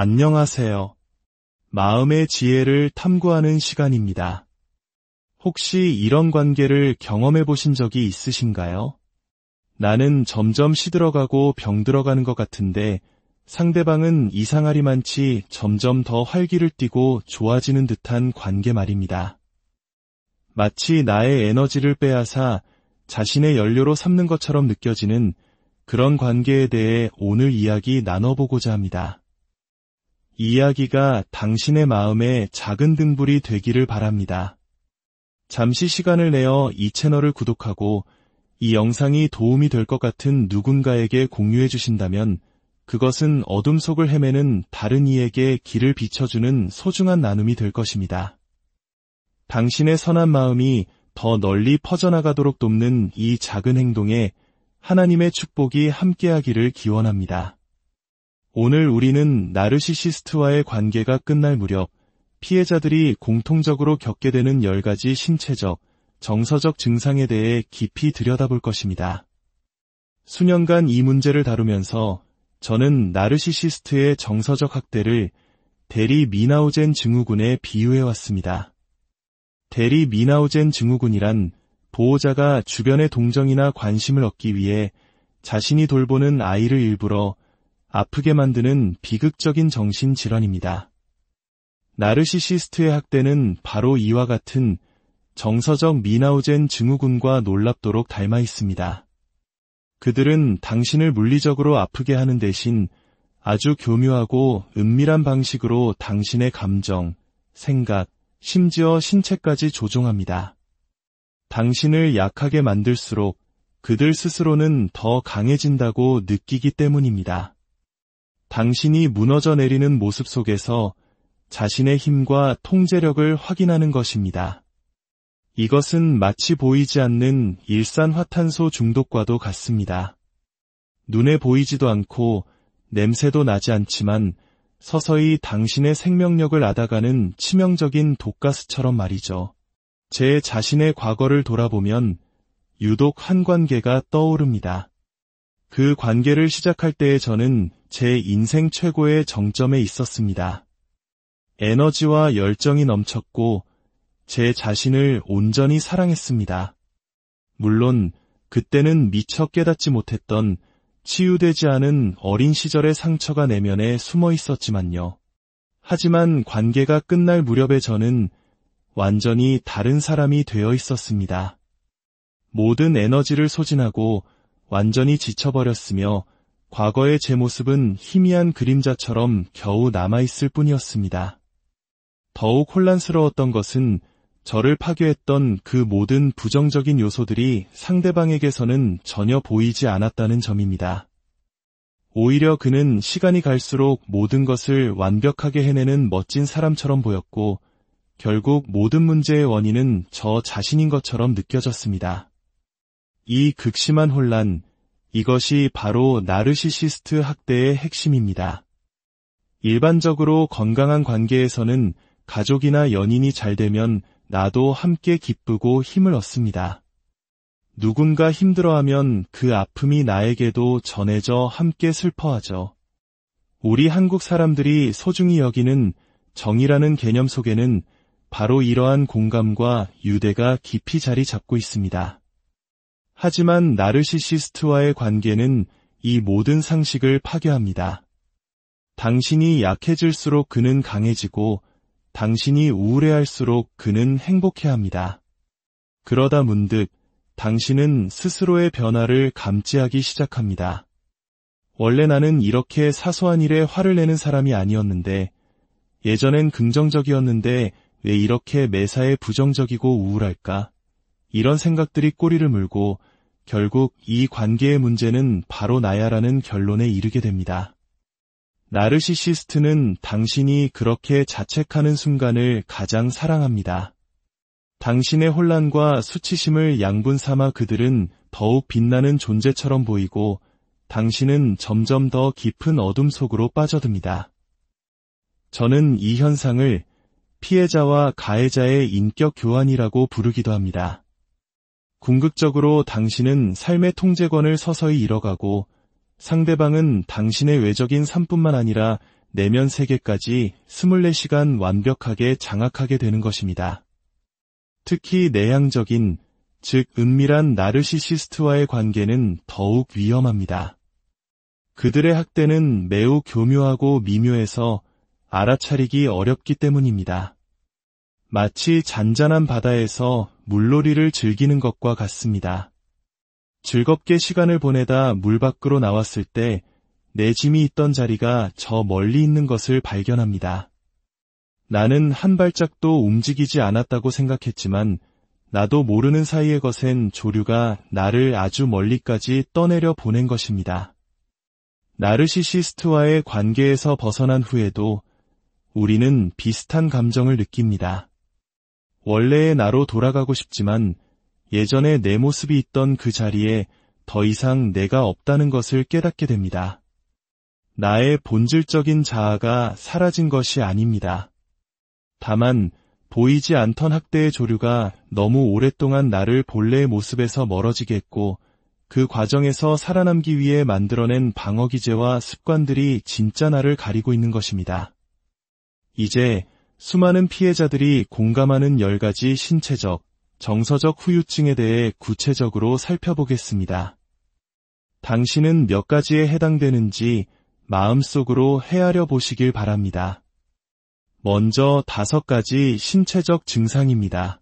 안녕하세요. 마음의 지혜를 탐구하는 시간입니다. 혹시 이런 관계를 경험해 보신 적이 있으신가요? 나는 점점 시들어가고 병들어가는 것 같은데 상대방은 이상하리만치 점점 더 활기를 띠고 좋아지는 듯한 관계 말입니다. 마치 나의 에너지를 빼앗아 자신의 연료로 삼는 것처럼 느껴지는 그런 관계에 대해 오늘 이야기 나눠보고자 합니다. 이 이야기가 당신의 마음에 작은 등불이 되기를 바랍니다. 잠시 시간을 내어 이 채널을 구독하고 이 영상이 도움이 될 것 같은 누군가에게 공유해 주신다면 그것은 어둠 속을 헤매는 다른 이에게 길을 비춰주는 소중한 나눔이 될 것입니다. 당신의 선한 마음이 더 널리 퍼져나가도록 돕는 이 작은 행동에 하나님의 축복이 함께하기를 기원합니다. 오늘 우리는 나르시시스트와의 관계가 끝날 무렵 피해자들이 공통적으로 겪게 되는 10가지 신체적, 정서적 증상에 대해 깊이 들여다볼 것입니다. 수년간 이 문제를 다루면서 저는 나르시시스트의 정서적 학대를 대리 미나우젠 증후군에 비유해왔습니다. 대리 미나우젠 증후군이란 보호자가 주변의 동정이나 관심을 얻기 위해 자신이 돌보는 아이를 일부러 아프게 만드는 비극적인 정신질환입니다. 나르시시스트의 학대는 바로 이와 같은 정서적 미나우젠 증후군과 놀랍도록 닮아 있습니다. 그들은 당신을 물리적으로 아프게 하는 대신 아주 교묘하고 은밀한 방식으로 당신의 감정, 생각, 심지어 신체까지 조종합니다. 당신을 약하게 만들수록 그들 스스로는 더 강해진다고 느끼기 때문입니다. 당신이 무너져 내리는 모습 속에서 자신의 힘과 통제력을 확인하는 것입니다. 이것은 마치 보이지 않는 일산화탄소 중독과도 같습니다. 눈에 보이지도 않고 냄새도 나지 않지만 서서히 당신의 생명력을 앗아가는 치명적인 독가스처럼 말이죠. 제 자신의 과거를 돌아보면 유독 한 관계가 떠오릅니다. 그 관계를 시작할 때에 저는 제 인생 최고의 정점에 있었습니다. 에너지와 열정이 넘쳤고 제 자신을 온전히 사랑했습니다. 물론 그때는 미처 깨닫지 못했던 치유되지 않은 어린 시절의 상처가 내면에 숨어 있었지만요. 하지만 관계가 끝날 무렵에 저는 완전히 다른 사람이 되어 있었습니다. 모든 에너지를 소진하고 완전히 지쳐버렸으며 과거의 제 모습은 희미한 그림자처럼 겨우 남아있을 뿐이었습니다. 더욱 혼란스러웠던 것은 저를 파괴했던 그 모든 부정적인 요소들이 상대방에게서는 전혀 보이지 않았다는 점입니다. 오히려 그는 시간이 갈수록 모든 것을 완벽하게 해내는 멋진 사람처럼 보였고 결국 모든 문제의 원인은 저 자신인 것처럼 느껴졌습니다. 이 극심한 혼란, 이것이 바로 나르시시스트 학대의 핵심입니다. 일반적으로 건강한 관계에서는 가족이나 연인이 잘 되면 나도 함께 기쁘고 힘을 얻습니다. 누군가 힘들어하면 그 아픔이 나에게도 전해져 함께 슬퍼하죠. 우리 한국 사람들이 소중히 여기는 정이라는 개념 속에는 바로 이러한 공감과 유대가 깊이 자리 잡고 있습니다. 하지만 나르시시스트와의 관계는 이 모든 상식을 파괴합니다. 당신이 약해질수록 그는 강해지고 당신이 우울해할수록 그는 행복해합니다. 그러다 문득 당신은 스스로의 변화를 감지하기 시작합니다. 원래 나는 이렇게 사소한 일에 화를 내는 사람이 아니었는데 예전엔 긍정적이었는데 왜 이렇게 매사에 부정적이고 우울할까? 이런 생각들이 꼬리를 물고 결국 이 관계의 문제는 바로 나야라는 결론에 이르게 됩니다. 나르시시스트는 당신이 그렇게 자책하는 순간을 가장 사랑합니다. 당신의 혼란과 수치심을 양분 삼아 그들은 더욱 빛나는 존재처럼 보이고 당신은 점점 더 깊은 어둠 속으로 빠져듭니다. 저는 이 현상을 피해자와 가해자의 인격 교환이라고 부르기도 합니다. 궁극적으로 당신은 삶의 통제권을 서서히 잃어가고 상대방은 당신의 외적인 삶뿐만 아니라 내면 세계까지 24시간 완벽하게 장악하게 되는 것입니다. 특히 내향적인, 즉 은밀한 나르시시스트와의 관계는 더욱 위험합니다. 그들의 학대는 매우 교묘하고 미묘해서 알아차리기 어렵기 때문입니다. 마치 잔잔한 바다에서 물놀이를 즐기는 것과 같습니다. 즐겁게 시간을 보내다 물 밖으로 나왔을 때 내 짐이 있던 자리가 저 멀리 있는 것을 발견합니다. 나는 한 발짝도 움직이지 않았다고 생각했지만 나도 모르는 사이에 거센 조류가 나를 아주 멀리까지 떠내려 보낸 것입니다. 나르시시스트와의 관계에서 벗어난 후에도 우리는 비슷한 감정을 느낍니다. 원래의 나로 돌아가고 싶지만 예전에 내 모습이 있던 그 자리에 더 이상 내가 없다는 것을 깨닫게 됩니다. 나의 본질적인 자아가 사라진 것이 아닙니다. 다만 보이지 않던 학대의 조류가 너무 오랫동안 나를 본래의 모습에서 멀어지게 했고 그 과정에서 살아남기 위해 만들어낸 방어기제와 습관들이 진짜 나를 가리고 있는 것입니다. 이제 수많은 피해자들이 공감하는 10가지 신체적, 정서적 후유증에 대해 구체적으로 살펴보겠습니다. 당신은 몇 가지에 해당되는지 마음속으로 헤아려 보시길 바랍니다. 먼저 5가지 신체적 증상입니다.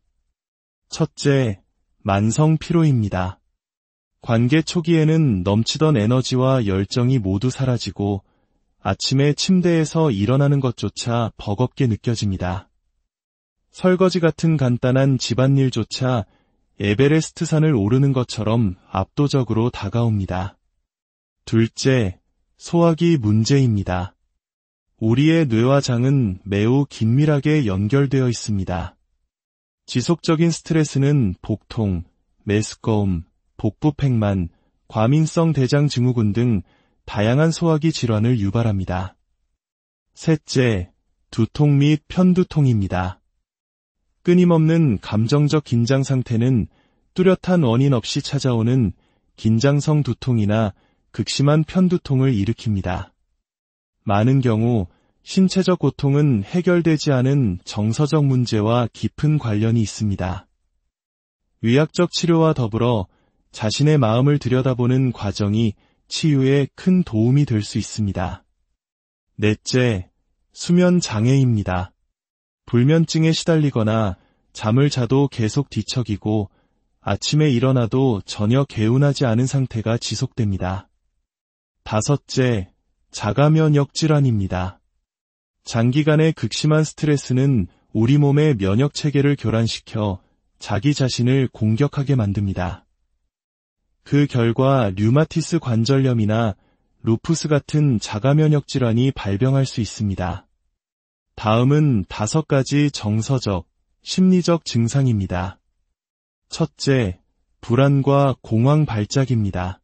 첫째, 만성 피로입니다. 관계 초기에는 넘치던 에너지와 열정이 모두 사라지고 아침에 침대에서 일어나는 것조차 버겁게 느껴집니다. 설거지 같은 간단한 집안일조차 에베레스트 산을 오르는 것처럼 압도적으로 다가옵니다. 둘째, 소화기 문제입니다. 우리의 뇌와 장은 매우 긴밀하게 연결되어 있습니다. 지속적인 스트레스는 복통, 메스꺼움, 복부팽만, 과민성 대장 증후군 등 다양한 소화기 질환을 유발합니다. 셋째, 두통 및 편두통입니다. 끊임없는 감정적 긴장 상태는 뚜렷한 원인 없이 찾아오는 긴장성 두통이나 극심한 편두통을 일으킵니다. 많은 경우 신체적 고통은 해결되지 않은 정서적 문제와 깊은 관련이 있습니다. 의학적 치료와 더불어 자신의 마음을 들여다보는 과정이 치유에 큰 도움이 될 수 있습니다. 넷째, 수면 장애입니다. 불면증에 시달리거나 잠을 자도 계속 뒤척이고 아침에 일어나도 전혀 개운하지 않은 상태가 지속됩니다. 다섯째, 자가면역 질환입니다. 장기간의 극심한 스트레스는 우리 몸의 면역 체계를 교란시켜 자기 자신을 공격하게 만듭니다. 그 결과 류마티스 관절염이나 루푸스 같은 자가면역 질환이 발병할 수 있습니다. 다음은 5가지 정서적, 심리적 증상입니다. 첫째, 불안과 공황 발작입니다.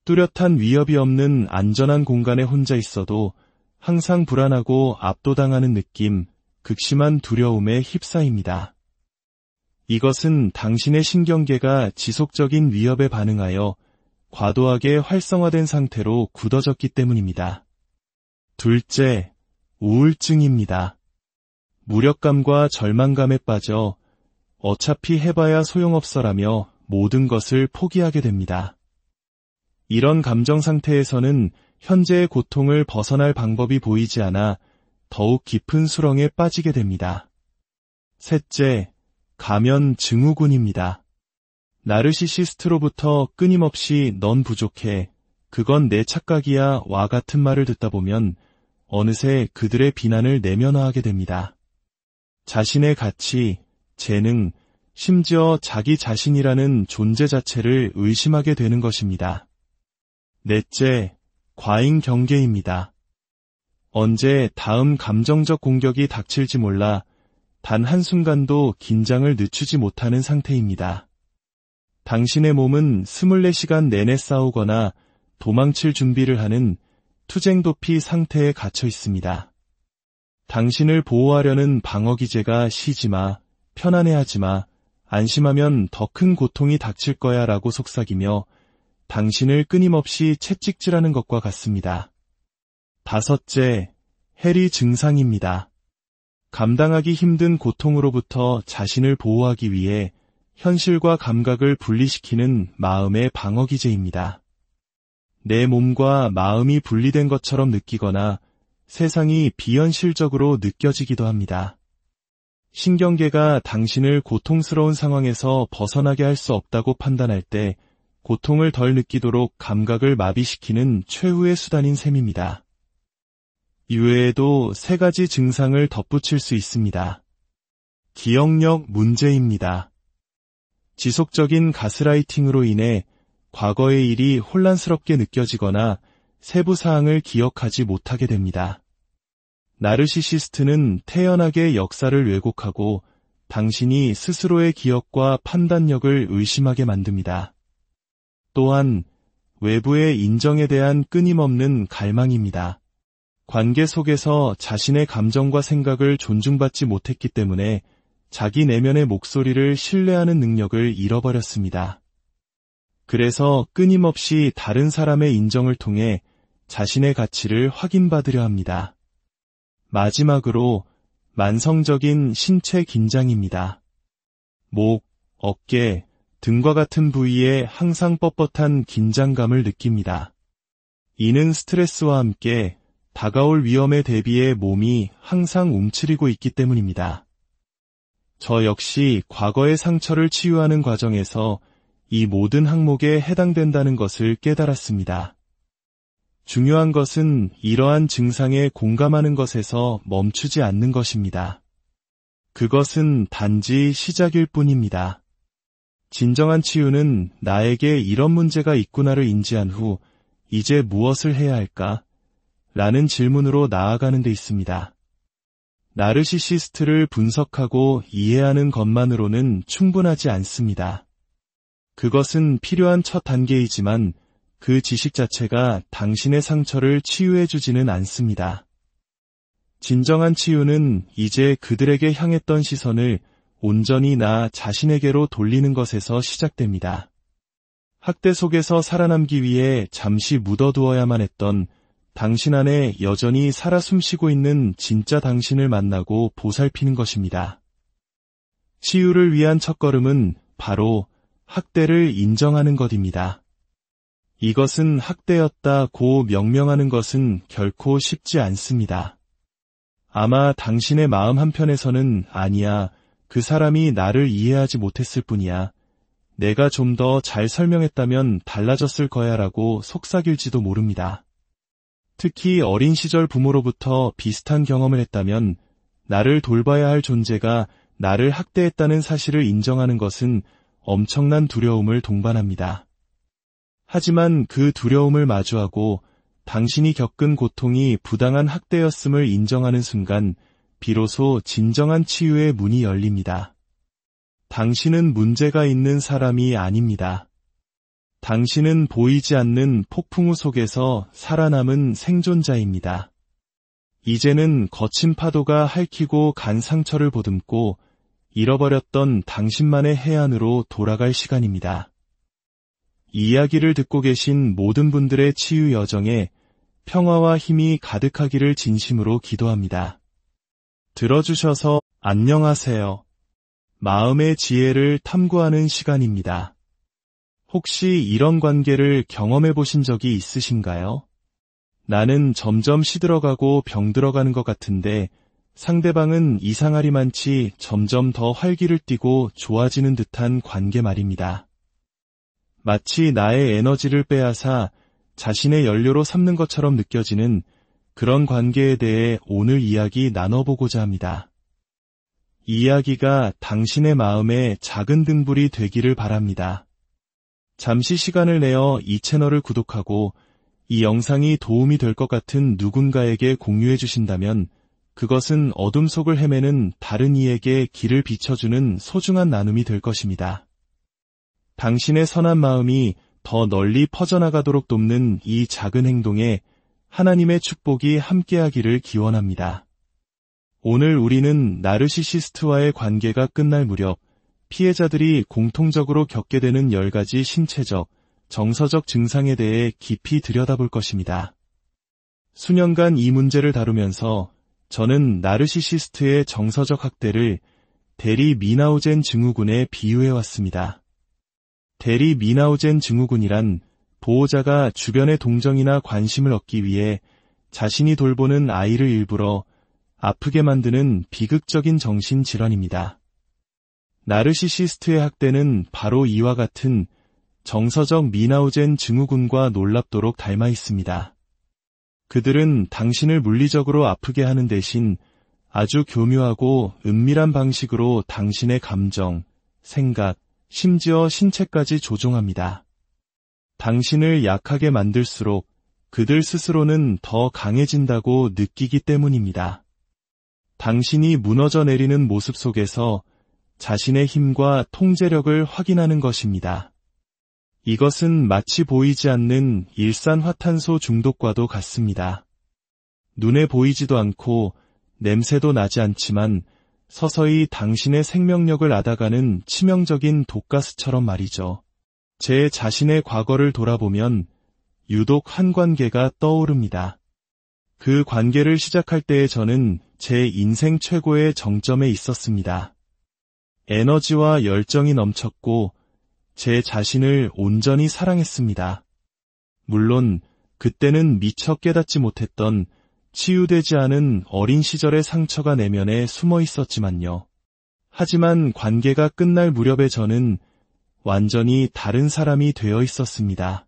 뚜렷한 위협이 없는 안전한 공간에 혼자 있어도 항상 불안하고 압도당하는 느낌, 극심한 두려움에 휩싸입니다. 이것은 당신의 신경계가 지속적인 위협에 반응하여 과도하게 활성화된 상태로 굳어졌기 때문입니다. 둘째, 우울증입니다. 무력감과 절망감에 빠져 어차피 해봐야 소용없어라며 모든 것을 포기하게 됩니다. 이런 감정 상태에서는 현재의 고통을 벗어날 방법이 보이지 않아 더욱 깊은 수렁에 빠지게 됩니다. 셋째, 가면 증후군입니다. 나르시시스트로부터 끊임없이 넌 부족해, 그건 내 착각이야 와 같은 말을 듣다 보면 어느새 그들의 비난을 내면화하게 됩니다. 자신의 가치, 재능, 심지어 자기 자신이라는 존재 자체를 의심하게 되는 것입니다. 넷째, 과잉 경계입니다. 언제 다음 감정적 공격이 닥칠지 몰라 단 한순간도 긴장을 늦추지 못하는 상태입니다. 당신의 몸은 24시간 내내 싸우거나 도망칠 준비를 하는 투쟁도피 상태에 갇혀 있습니다. 당신을 보호하려는 방어기제가 쉬지 마, 편안해하지 마, 안심하면 더 큰 고통이 닥칠 거야 라고 속삭이며 당신을 끊임없이 채찍질하는 것과 같습니다. 5째, 해리 증상입니다. 감당하기 힘든 고통으로부터 자신을 보호하기 위해 현실과 감각을 분리시키는 마음의 방어기제입니다. 내 몸과 마음이 분리된 것처럼 느끼거나 세상이 비현실적으로 느껴지기도 합니다. 신경계가 당신을 고통스러운 상황에서 벗어나게 할 수 없다고 판단할 때 고통을 덜 느끼도록 감각을 마비시키는 최후의 수단인 셈입니다. 이외에도 3가지 증상을 덧붙일 수 있습니다. 기억력 문제입니다. 지속적인 가스라이팅으로 인해 과거의 일이 혼란스럽게 느껴지거나 세부 사항을 기억하지 못하게 됩니다. 나르시시스트는 태연하게 역사를 왜곡하고 당신이 스스로의 기억과 판단력을 의심하게 만듭니다. 또한 외부의 인정에 대한 끊임없는 갈망입니다. 관계 속에서 자신의 감정과 생각을 존중받지 못했기 때문에 자기 내면의 목소리를 신뢰하는 능력을 잃어버렸습니다. 그래서 끊임없이 다른 사람의 인정을 통해 자신의 가치를 확인받으려 합니다. 마지막으로 만성적인 신체 긴장입니다. 목, 어깨, 등과 같은 부위에 항상 뻣뻣한 긴장감을 느낍니다. 이는 스트레스와 함께 다가올 위험에 대비해 몸이 항상 움츠리고 있기 때문입니다. 저 역시 과거의 상처를 치유하는 과정에서 이 모든 항목에 해당된다는 것을 깨달았습니다. 중요한 것은 이러한 증상에 공감하는 것에서 멈추지 않는 것입니다. 그것은 단지 시작일 뿐입니다. 진정한 치유는 나에게 이런 문제가 있구나를 인지한 후 이제 무엇을 해야 할까? 라는 질문으로 나아가는 데 있습니다. 나르시시스트를 분석하고 이해하는 것만으로는 충분하지 않습니다. 그것은 필요한 첫 단계이지만 그 지식 자체가 당신의 상처를 치유해주지는 않습니다. 진정한 치유는 이제 그들에게 향했던 시선을 온전히 나 자신에게로 돌리는 것에서 시작됩니다. 학대 속에서 살아남기 위해 잠시 묻어두어야만 했던 당신 안에 여전히 살아 숨쉬고 있는 진짜 당신을 만나고 보살피는 것입니다. 치유를 위한 첫걸음은 바로 학대를 인정하는 것입니다. 이것은 학대였다고 명명하는 것은 결코 쉽지 않습니다. 아마 당신의 마음 한편에서는 아니야, 그 사람이 나를 이해하지 못했을 뿐이야. 내가 좀 더 잘 설명했다면 달라졌을 거야 라고 속삭일지도 모릅니다. 특히 어린 시절 부모로부터 비슷한 경험을 했다면 나를 돌봐야 할 존재가 나를 학대했다는 사실을 인정하는 것은 엄청난 두려움을 동반합니다. 하지만 그 두려움을 마주하고 당신이 겪은 고통이 부당한 학대였음을 인정하는 순간 비로소 진정한 치유의 문이 열립니다. 당신은 문제가 있는 사람이 아닙니다. 당신은 보이지 않는 폭풍우 속에서 살아남은 생존자입니다. 이제는 거친 파도가 핥히고 간 상처를 보듬고 잃어버렸던 당신만의 해안으로 돌아갈 시간입니다. 이 이야기를 듣고 계신 모든 분들의 치유 여정에 평화와 힘이 가득하기를 진심으로 기도합니다. 들어주셔서 안녕하세요. 마음의 지혜를 탐구하는 시간입니다. 혹시 이런 관계를 경험해 보신 적이 있으신가요? 나는 점점 시들어가고 병들어가는 것 같은데 상대방은 이상하리만치 점점 더 활기를 띠고 좋아지는 듯한 관계 말입니다. 마치 나의 에너지를 빼앗아 자신의 연료로 삼는 것처럼 느껴지는 그런 관계에 대해 오늘 이야기 나눠보고자 합니다. 이 이야기가 당신의 마음에 작은 등불이 되기를 바랍니다. 잠시 시간을 내어 이 채널을 구독하고 이 영상이 도움이 될 것 같은 누군가에게 공유해 주신다면 그것은 어둠 속을 헤매는 다른 이에게 길을 비춰주는 소중한 나눔이 될 것입니다. 당신의 선한 마음이 더 널리 퍼져나가도록 돕는 이 작은 행동에 하나님의 축복이 함께하기를 기원합니다. 오늘 우리는 나르시시스트와의 관계가 끝날 무렵 피해자들이 공통적으로 겪게 되는 10가지 신체적, 정서적 증상에 대해 깊이 들여다볼 것입니다. 수년간 이 문제를 다루면서 저는 나르시시스트의 정서적 학대를 대리 미나우젠 증후군에 비유해왔습니다. 대리 미나우젠 증후군이란 보호자가 주변의 동정이나 관심을 얻기 위해 자신이 돌보는 아이를 일부러 아프게 만드는 비극적인 정신질환입니다. 나르시시스트의 학대는 바로 이와 같은 정서적 미나우젠 증후군과 놀랍도록 닮아 있습니다. 그들은 당신을 물리적으로 아프게 하는 대신 아주 교묘하고 은밀한 방식으로 당신의 감정, 생각, 심지어 신체까지 조종합니다. 당신을 약하게 만들수록 그들 스스로는 더 강해진다고 느끼기 때문입니다. 당신이 무너져 내리는 모습 속에서 자신의 힘과 통제력을 확인하는 것입니다. 이것은 마치 보이지 않는 일산화탄소 중독과도 같습니다. 눈에 보이지도 않고 냄새도 나지 않지만 서서히 당신의 생명력을 앗아가는 치명적인 독가스처럼 말이죠. 제 자신의 과거를 돌아보면 유독 한 관계가 떠오릅니다. 그 관계를 시작할 때에 저는 제 인생 최고의 정점에 있었습니다. 에너지와 열정이 넘쳤고 제 자신을 온전히 사랑했습니다. 물론 그때는 미처 깨닫지 못했던 치유되지 않은 어린 시절의 상처가 내면에 숨어 있었지만요. 하지만 관계가 끝날 무렵에 저는 완전히 다른 사람이 되어 있었습니다.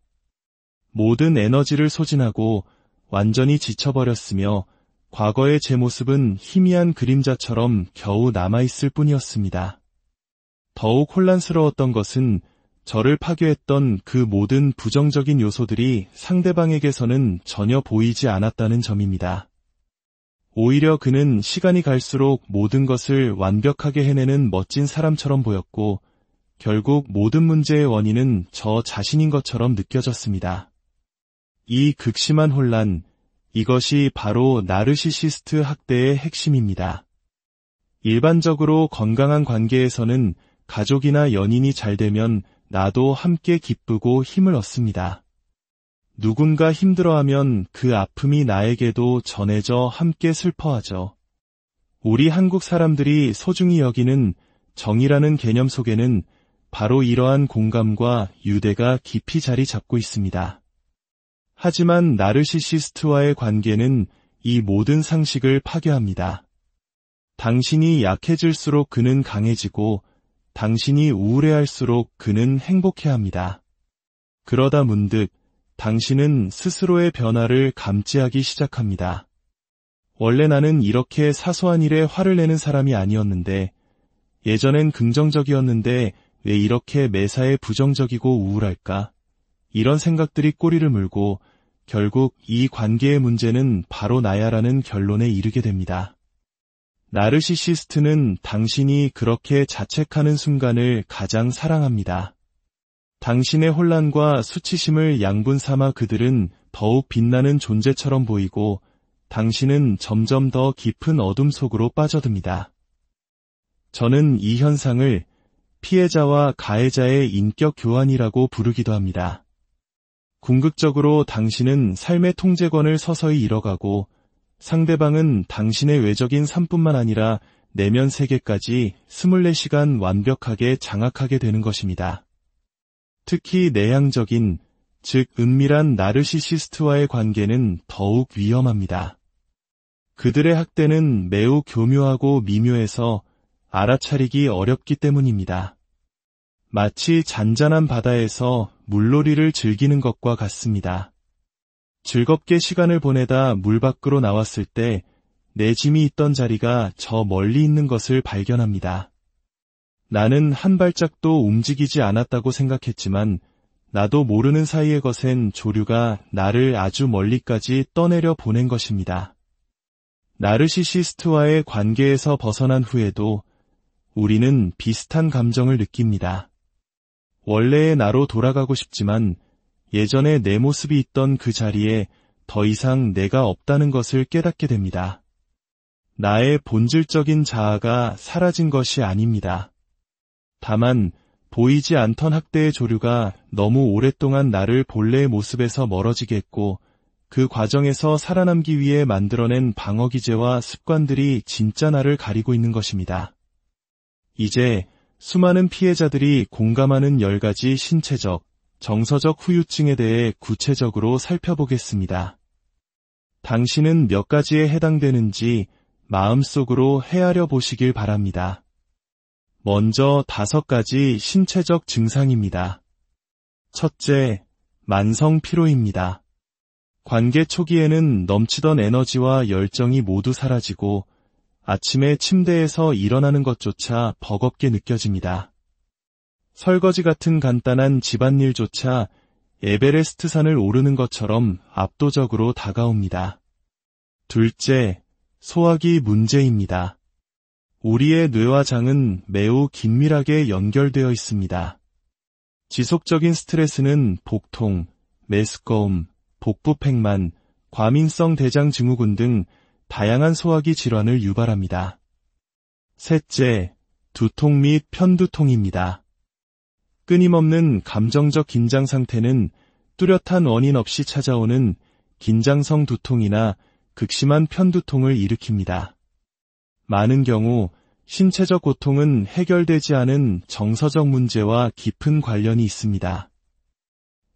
모든 에너지를 소진하고 완전히 지쳐버렸으며 과거의 제 모습은 희미한 그림자처럼 겨우 남아있을 뿐이었습니다. 더욱 혼란스러웠던 것은 저를 파괴했던 그 모든 부정적인 요소들이 상대방에게서는 전혀 보이지 않았다는 점입니다. 오히려 그는 시간이 갈수록 모든 것을 완벽하게 해내는 멋진 사람처럼 보였고 결국 모든 문제의 원인은 저 자신인 것처럼 느껴졌습니다. 이 극심한 혼란, 이것이 바로 나르시시스트 학대의 핵심입니다. 일반적으로 건강한 관계에서는 가족이나 연인이 잘 되면 나도 함께 기쁘고 힘을 얻습니다. 누군가 힘들어하면 그 아픔이 나에게도 전해져 함께 슬퍼하죠. 우리 한국 사람들이 소중히 여기는 정이라는 개념 속에는 바로 이러한 공감과 유대가 깊이 자리 잡고 있습니다. 하지만 나르시시스트와의 관계는 이 모든 상식을 파괴합니다. 당신이 약해질수록 그는 강해지고 당신이 우울해할수록 그는 행복해합니다. 그러다 문득 당신은 스스로의 변화를 감지하기 시작합니다. 원래 나는 이렇게 사소한 일에 화를 내는 사람이 아니었는데 예전엔 긍정적이었는데 왜 이렇게 매사에 부정적이고 우울할까? 이런 생각들이 꼬리를 물고 결국 이 관계의 문제는 바로 나야라는 결론에 이르게 됩니다. 나르시시스트는 당신이 그렇게 자책하는 순간을 가장 사랑합니다. 당신의 혼란과 수치심을 양분 삼아 그들은 더욱 빛나는 존재처럼 보이고 당신은 점점 더 깊은 어둠 속으로 빠져듭니다. 저는 이 현상을 피해자와 가해자의 인격 교환이라고 부르기도 합니다. 궁극적으로 당신은 삶의 통제권을 서서히 잃어가고 상대방은 당신의 외적인 삶뿐만 아니라 내면 세계까지 24시간 완벽하게 장악하게 되는 것입니다. 특히 내향적인, 즉 은밀한 나르시시스트와의 관계는 더욱 위험합니다. 그들의 학대는 매우 교묘하고 미묘해서 알아차리기 어렵기 때문입니다. 마치 잔잔한 바다에서 물놀이를 즐기는 것과 같습니다. 즐겁게 시간을 보내다 물 밖으로 나왔을 때 내 짐이 있던 자리가 저 멀리 있는 것을 발견합니다. 나는 한 발짝도 움직이지 않았다고 생각했지만 나도 모르는 사이에 거센 조류가 나를 아주 멀리까지 떠내려 보낸 것입니다. 나르시시스트와의 관계에서 벗어난 후에도 우리는 비슷한 감정을 느낍니다. 원래의 나로 돌아가고 싶지만 예전에 내 모습이 있던 그 자리에 더 이상 내가 없다는 것을 깨닫게 됩니다. 나의 본질적인 자아가 사라진 것이 아닙니다. 다만 보이지 않던 학대의 조류가 너무 오랫동안 나를 본래의 모습에서 멀어지게 했고 그 과정에서 살아남기 위해 만들어낸 방어기제와 습관들이 진짜 나를 가리고 있는 것입니다. 이제 수많은 피해자들이 공감하는 10가지 신체적, 정서적 후유증에 대해 구체적으로 살펴보겠습니다. 당신은 몇 가지에 해당되는지 마음속으로 헤아려 보시길 바랍니다. 먼저 5가지 신체적 증상입니다. 첫째, 만성 피로입니다. 관계 초기에는 넘치던 에너지와 열정이 모두 사라지고 아침에 침대에서 일어나는 것조차 버겁게 느껴집니다. 설거지 같은 간단한 집안일조차 에베레스트 산을 오르는 것처럼 압도적으로 다가옵니다. 둘째, 소화기 문제입니다. 우리의 뇌와 장은 매우 긴밀하게 연결되어 있습니다. 지속적인 스트레스는 복통, 메스꺼움, 복부팽만, 과민성 대장 증후군 등 다양한 소화기 질환을 유발합니다. 셋째, 두통 및 편두통입니다. 끊임없는 감정적 긴장 상태는 뚜렷한 원인 없이 찾아오는 긴장성 두통이나 극심한 편두통을 일으킵니다. 많은 경우 신체적 고통은 해결되지 않은 정서적 문제와 깊은 관련이 있습니다.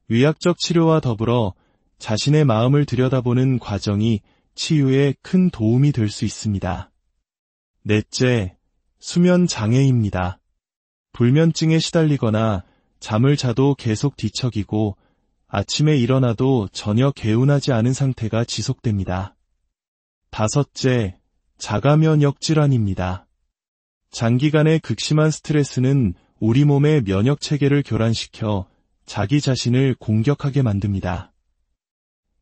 의학적 치료와 더불어 자신의 마음을 들여다보는 과정이 치유에 큰 도움이 될 수 있습니다. 넷째, 수면 장애입니다. 불면증에 시달리거나 잠을 자도 계속 뒤척이고 아침에 일어나도 전혀 개운하지 않은 상태가 지속됩니다. 다섯째, 자가면역 질환입니다. 장기간의 극심한 스트레스는 우리 몸의 면역 체계를 교란시켜 자기 자신을 공격하게 만듭니다.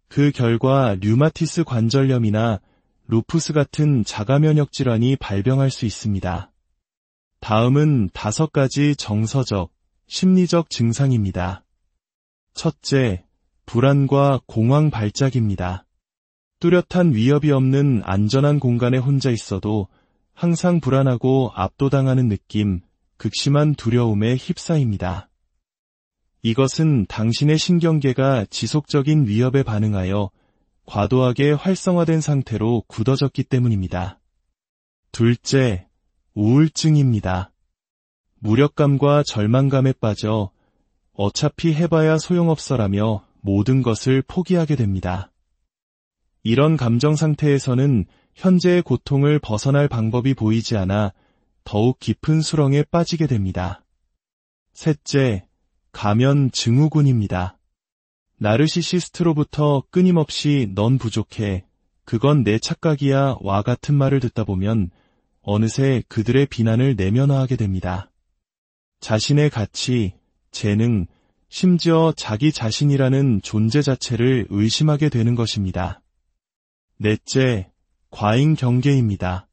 그 결과 류마티스 관절염이나 루푸스 같은 자가면역 질환이 발병할 수 있습니다. 다음은 5가지 정서적, 심리적 증상입니다. 첫째, 불안과 공황 발작입니다. 뚜렷한 위협이 없는 안전한 공간에 혼자 있어도 항상 불안하고 압도당하는 느낌, 극심한 두려움에 휩싸입니다. 이것은 당신의 신경계가 지속적인 위협에 반응하여 과도하게 활성화된 상태로 굳어졌기 때문입니다. 둘째, 우울증입니다. 무력감과 절망감에 빠져 어차피 해봐야 소용없어라며 모든 것을 포기하게 됩니다. 이런 감정 상태에서는 현재의 고통을 벗어날 방법이 보이지 않아 더욱 깊은 수렁에 빠지게 됩니다. 셋째, 가면 증후군입니다. 나르시시스트로부터 끊임없이 넌 부족해, 그건 내 착각이야 와 같은 말을 듣다 보면 어느새 그들의 비난을 내면화하게 됩니다. 자신의 가치, 재능, 심지어 자기 자신이라는 존재 자체를 의심하게 되는 것입니다. 넷째, 과잉 경계입니다.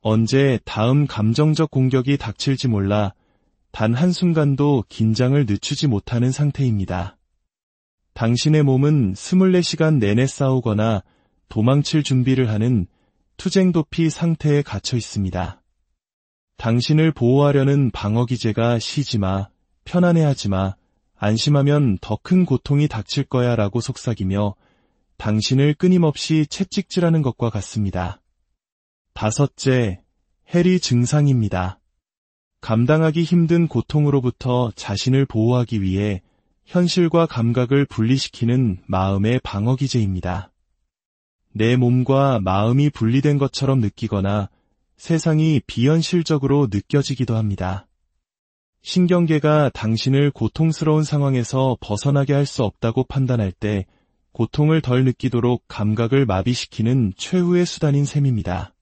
언제 다음 감정적 공격이 닥칠지 몰라 단 한순간도 긴장을 늦추지 못하는 상태입니다. 당신의 몸은 24시간 내내 싸우거나 도망칠 준비를 하는 투쟁도피 상태에 갇혀 있습니다. 당신을 보호하려는 방어기제가 쉬지마, 편안해하지마, 안심하면 더 큰 고통이 닥칠 거야 라고 속삭이며 당신을 끊임없이 채찍질하는 것과 같습니다. 다섯째, 해리 증상입니다. 감당하기 힘든 고통으로부터 자신을 보호하기 위해 현실과 감각을 분리시키는 마음의 방어기제입니다. 내 몸과 마음이 분리된 것처럼 느끼거나 세상이 비현실적으로 느껴지기도 합니다. 신경계가 당신을 고통스러운 상황에서 벗어나게 할 수 없다고 판단할 때 고통을 덜 느끼도록 감각을 마비시키는 최후의 수단인 셈입니다.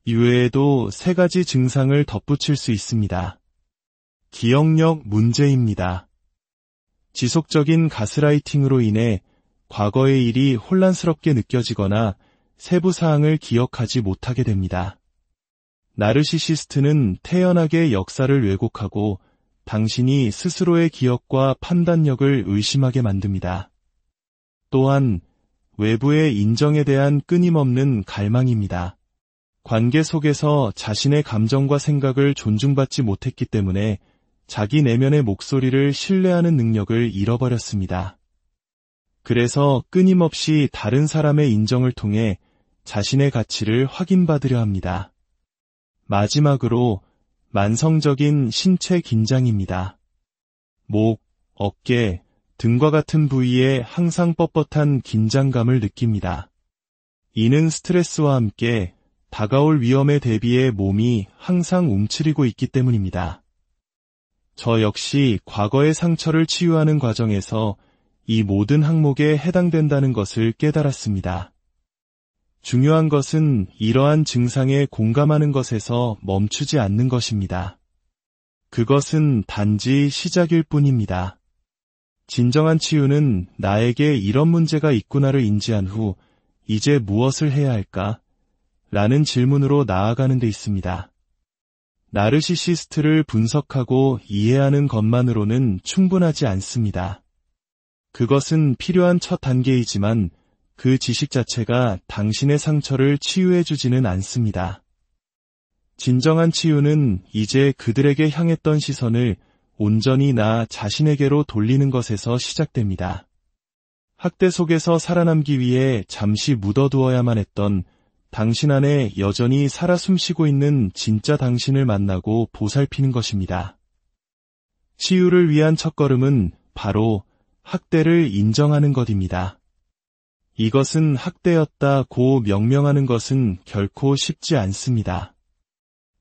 이외에도 3가지 증상을 덧붙일 수 있습니다. 기억력 문제입니다. 지속적인 가스라이팅으로 인해 과거의 일이 혼란스럽게 느껴지거나 세부 사항을 기억하지 못하게 됩니다. 나르시시스트는 태연하게 역사를 왜곡하고 당신이 스스로의 기억과 판단력을 의심하게 만듭니다. 또한 외부의 인정에 대한 끊임없는 갈망입니다. 관계 속에서 자신의 감정과 생각을 존중받지 못했기 때문에 자기 내면의 목소리를 신뢰하는 능력을 잃어버렸습니다. 그래서 끊임없이 다른 사람의 인정을 통해 자신의 가치를 확인받으려 합니다. 마지막으로 만성적인 신체 긴장입니다. 목, 어깨, 등과 같은 부위에 항상 뻣뻣한 긴장감을 느낍니다. 이는 스트레스와 함께 다가올 위험에 대비해 몸이 항상 움츠리고 있기 때문입니다. 저 역시 과거의 상처를 치유하는 과정에서 이 모든 항목에 해당된다는 것을 깨달았습니다. 중요한 것은 이러한 증상에 공감하는 것에서 멈추지 않는 것입니다. 그것은 단지 시작일 뿐입니다. 진정한 치유는 나에게 이런 문제가 있구나를 인지한 후 이제 무엇을 해야 할까? 라는 질문으로 나아가는 데 있습니다. 나르시시스트를 분석하고 이해하는 것만으로는 충분하지 않습니다. 그것은 필요한 첫 단계이지만 그 지식 자체가 당신의 상처를 치유해주지는 않습니다. 진정한 치유는 이제 그들에게 향했던 시선을 온전히 나 자신에게로 돌리는 것에서 시작됩니다. 학대 속에서 살아남기 위해 잠시 묻어두어야만 했던 당신 안에 여전히 살아 숨쉬고 있는 진짜 당신을 만나고 보살피는 것입니다. 치유를 위한 첫걸음은 바로 학대를 인정하는 것입니다. 이것은 학대였다고 명명하는 것은 결코 쉽지 않습니다.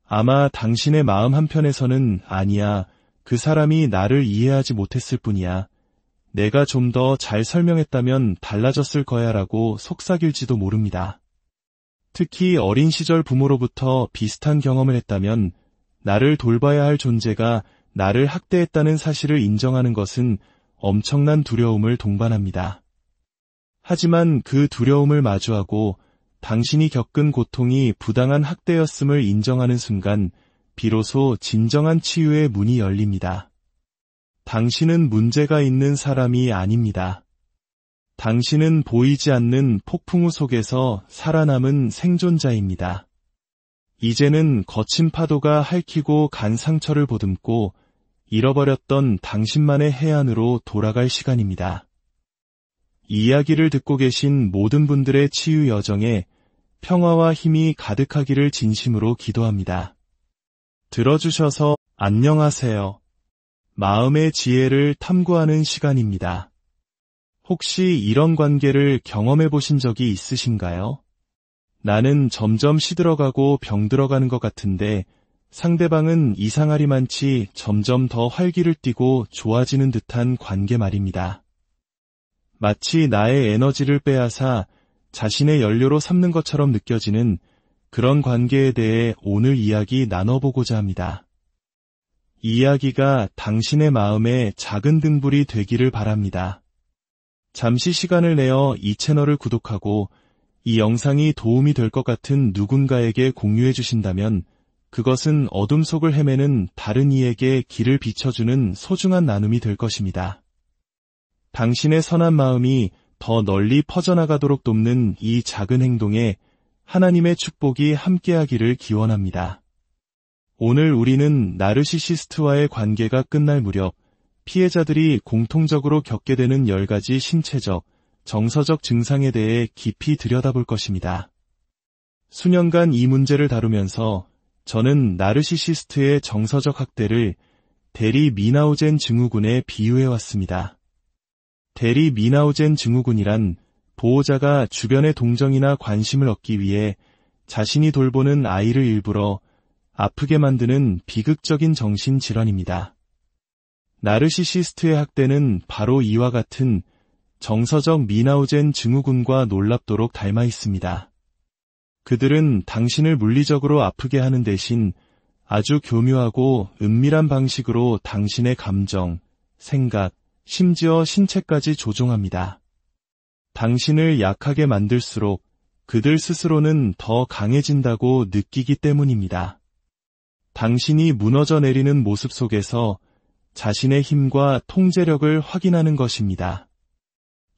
아마 당신의 마음 한편에서는 아니야, 그 사람이 나를 이해하지 못했을 뿐이야. 내가 좀 더 잘 설명했다면 달라졌을 거야 라고 속삭일지도 모릅니다. 특히 어린 시절 부모로부터 비슷한 경험을 했다면 나를 돌봐야 할 존재가 나를 학대했다는 사실을 인정하는 것은 엄청난 두려움을 동반합니다. 하지만 그 두려움을 마주하고 당신이 겪은 고통이 부당한 학대였음을 인정하는 순간 비로소 진정한 치유의 문이 열립니다. 당신은 문제가 있는 사람이 아닙니다. 당신은 보이지 않는 폭풍우 속에서 살아남은 생존자입니다. 이제는 거친 파도가 핥히고 간 상처를 보듬고 잃어버렸던 당신만의 해안으로 돌아갈 시간입니다. 이 이야기를 듣고 계신 모든 분들의 치유 여정에 평화와 힘이 가득하기를 진심으로 기도합니다. 들어주셔서 안녕하세요. 마음의 지혜를 탐구하는 시간입니다. 혹시 이런 관계를 경험해 보신 적이 있으신가요? 나는 점점 시들어가고 병들어가는 것 같은데 상대방은 이상하리만치 점점 더 활기를 띠고 좋아지는 듯한 관계 말입니다. 마치 나의 에너지를 빼앗아 자신의 연료로 삼는 것처럼 느껴지는 그런 관계에 대해 오늘 이야기 나눠보고자 합니다. 이 이야기가 당신의 마음에 작은 등불이 되기를 바랍니다. 잠시 시간을 내어 이 채널을 구독하고 이 영상이 도움이 될 것 같은 누군가에게 공유해 주신다면 그것은 어둠 속을 헤매는 다른 이에게 길을 비춰주는 소중한 나눔이 될 것입니다. 당신의 선한 마음이 더 널리 퍼져나가도록 돕는 이 작은 행동에 하나님의 축복이 함께하기를 기원합니다. 오늘 우리는 나르시시스트와의 관계가 끝날 무렵 피해자들이 공통적으로 겪게 되는 10가지 신체적, 정서적 증상에 대해 깊이 들여다볼 것입니다. 수년간 이 문제를 다루면서 저는 나르시시스트의 정서적 학대를 대리 미나우젠 증후군에 비유해왔습니다. 대리 미나우젠 증후군이란 보호자가 주변의 동정이나 관심을 얻기 위해 자신이 돌보는 아이를 일부러 아프게 만드는 비극적인 정신질환입니다. 나르시시스트의 학대는 바로 이와 같은 정서적 미나우젠 증후군과 놀랍도록 닮아 있습니다. 그들은 당신을 물리적으로 아프게 하는 대신 아주 교묘하고 은밀한 방식으로 당신의 감정, 생각, 심지어 신체까지 조종합니다. 당신을 약하게 만들수록 그들 스스로는 더 강해진다고 느끼기 때문입니다. 당신이 무너져 내리는 모습 속에서 자신의 힘과 통제력을 확인하는 것입니다.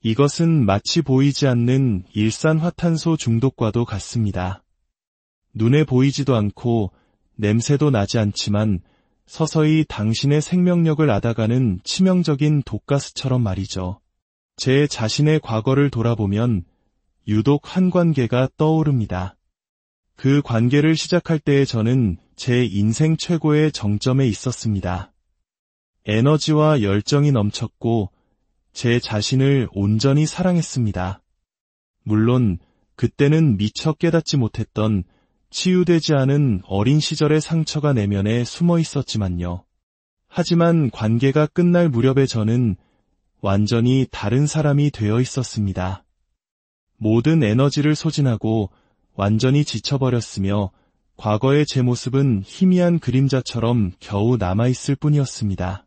이것은 마치 보이지 않는 일산화탄소 중독과도 같습니다. 눈에 보이지도 않고 냄새도 나지 않지만 서서히 당신의 생명력을 앗아가는 치명적인 독가스처럼 말이죠. 제 자신의 과거를 돌아보면 유독 한 관계가 떠오릅니다. 그 관계를 시작할 때의 저는 제 인생 최고의 정점에 있었습니다. 에너지와 열정이 넘쳤고 제 자신을 온전히 사랑했습니다. 물론 그때는 미처 깨닫지 못했던 치유되지 않은 어린 시절의 상처가 내면에 숨어 있었지만요. 하지만 관계가 끝날 무렵에 저는 완전히 다른 사람이 되어 있었습니다. 모든 에너지를 소진하고 완전히 지쳐버렸으며 과거의 제 모습은 희미한 그림자처럼 겨우 남아있을 뿐이었습니다.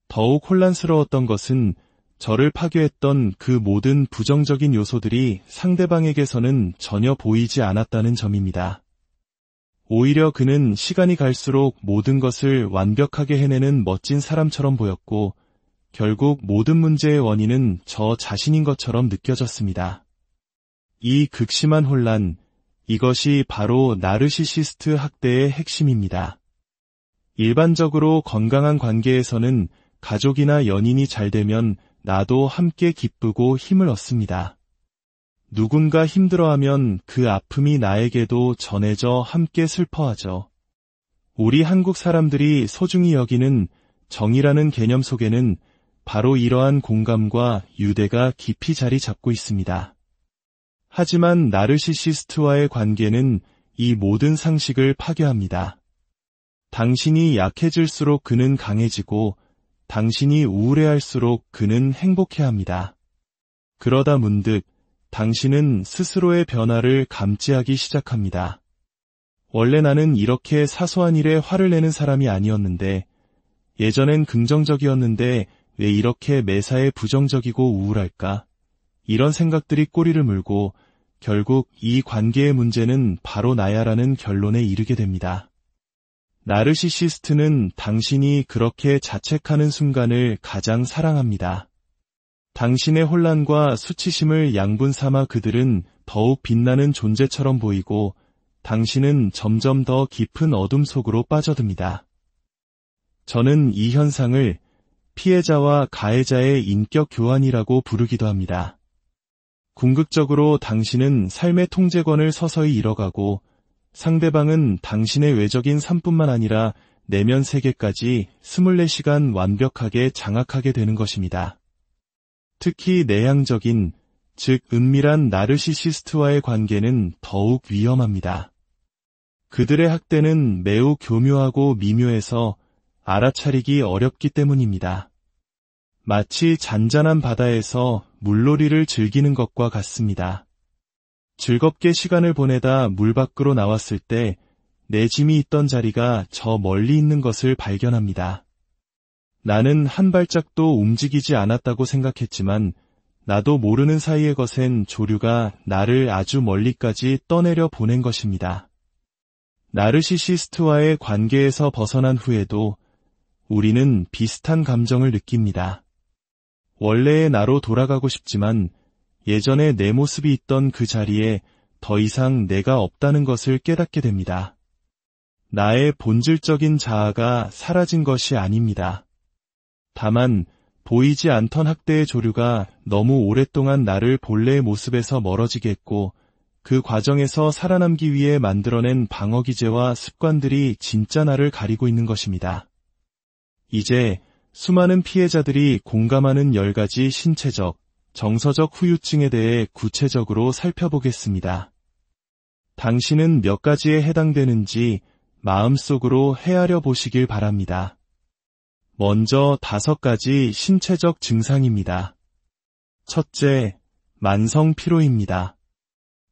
더욱 혼란스러웠던 것은 저를 파괴했던 그 모든 부정적인 요소들이 상대방에게서는 전혀 보이지 않았다는 점입니다. 오히려 그는 시간이 갈수록 모든 것을 완벽하게 해내는 멋진 사람처럼 보였고 결국 모든 문제의 원인은 저 자신인 것처럼 느껴졌습니다. 이 극심한 혼란, 이것이 바로 나르시시스트 학대의 핵심입니다. 일반적으로 건강한 관계에서는 가족이나 연인이 잘 되면 나도 함께 기쁘고 힘을 얻습니다. 누군가 힘들어하면 그 아픔이 나에게도 전해져 함께 슬퍼하죠. 우리 한국 사람들이 소중히 여기는 정이라는 개념 속에는 바로 이러한 공감과 유대가 깊이 자리 잡고 있습니다. 하지만 나르시시스트와의 관계는 이 모든 상식을 파괴합니다. 당신이 약해질수록 그는 강해지고 당신이 우울해할수록 그는 행복해합니다. 그러다 문득 당신은 스스로의 변화를 감지하기 시작합니다. 원래 나는 이렇게 사소한 일에 화를 내는 사람이 아니었는데 예전엔 긍정적이었는데 왜 이렇게 매사에 부정적이고 우울할까? 이런 생각들이 꼬리를 물고 결국 이 관계의 문제는 바로 나야라는 결론에 이르게 됩니다. 나르시시스트는 당신이 그렇게 자책하는 순간을 가장 사랑합니다. 당신의 혼란과 수치심을 양분 삼아 그들은 더욱 빛나는 존재처럼 보이고 당신은 점점 더 깊은 어둠 속으로 빠져듭니다. 저는 이 현상을 피해자와 가해자의 인격 교환이라고 부르기도 합니다. 궁극적으로 당신은 삶의 통제권을 서서히 잃어가고 상대방은 당신의 외적인 삶뿐만 아니라 내면 세계까지 24시간 완벽하게 장악하게 되는 것입니다. 특히 내향적인, 즉 은밀한 나르시시스트와의 관계는 더욱 위험합니다. 그들의 학대는 매우 교묘하고 미묘해서 알아차리기 어렵기 때문입니다. 마치 잔잔한 바다에서 물놀이를 즐기는 것과 같습니다. 즐겁게 시간을 보내다 물 밖으로 나왔을 때 내 짐이 있던 자리가 저 멀리 있는 것을 발견합니다. 나는 한 발짝도 움직이지 않았다고 생각했지만 나도 모르는 사이의 것엔 조류가 나를 아주 멀리까지 떠내려 보낸 것입니다. 나르시시스트와의 관계에서 벗어난 후에도 우리는 비슷한 감정을 느낍니다. 원래의 나로 돌아가고 싶지만 예전에 내 모습이 있던 그 자리에 더 이상 내가 없다는 것을 깨닫게 됩니다. 나의 본질적인 자아가 사라진 것이 아닙니다. 다만 보이지 않던 학대의 조류가 너무 오랫동안 나를 본래의 모습에서 멀어지게 했고 그 과정에서 살아남기 위해 만들어낸 방어기제와 습관들이 진짜 나를 가리고 있는 것입니다. 이제 수많은 피해자들이 공감하는 10가지 신체적, 정서적 후유증에 대해 구체적으로 살펴보겠습니다. 당신은 몇 가지에 해당되는지 마음속으로 헤아려 보시길 바랍니다. 먼저 5가지 신체적 증상입니다. 첫째, 만성 피로입니다.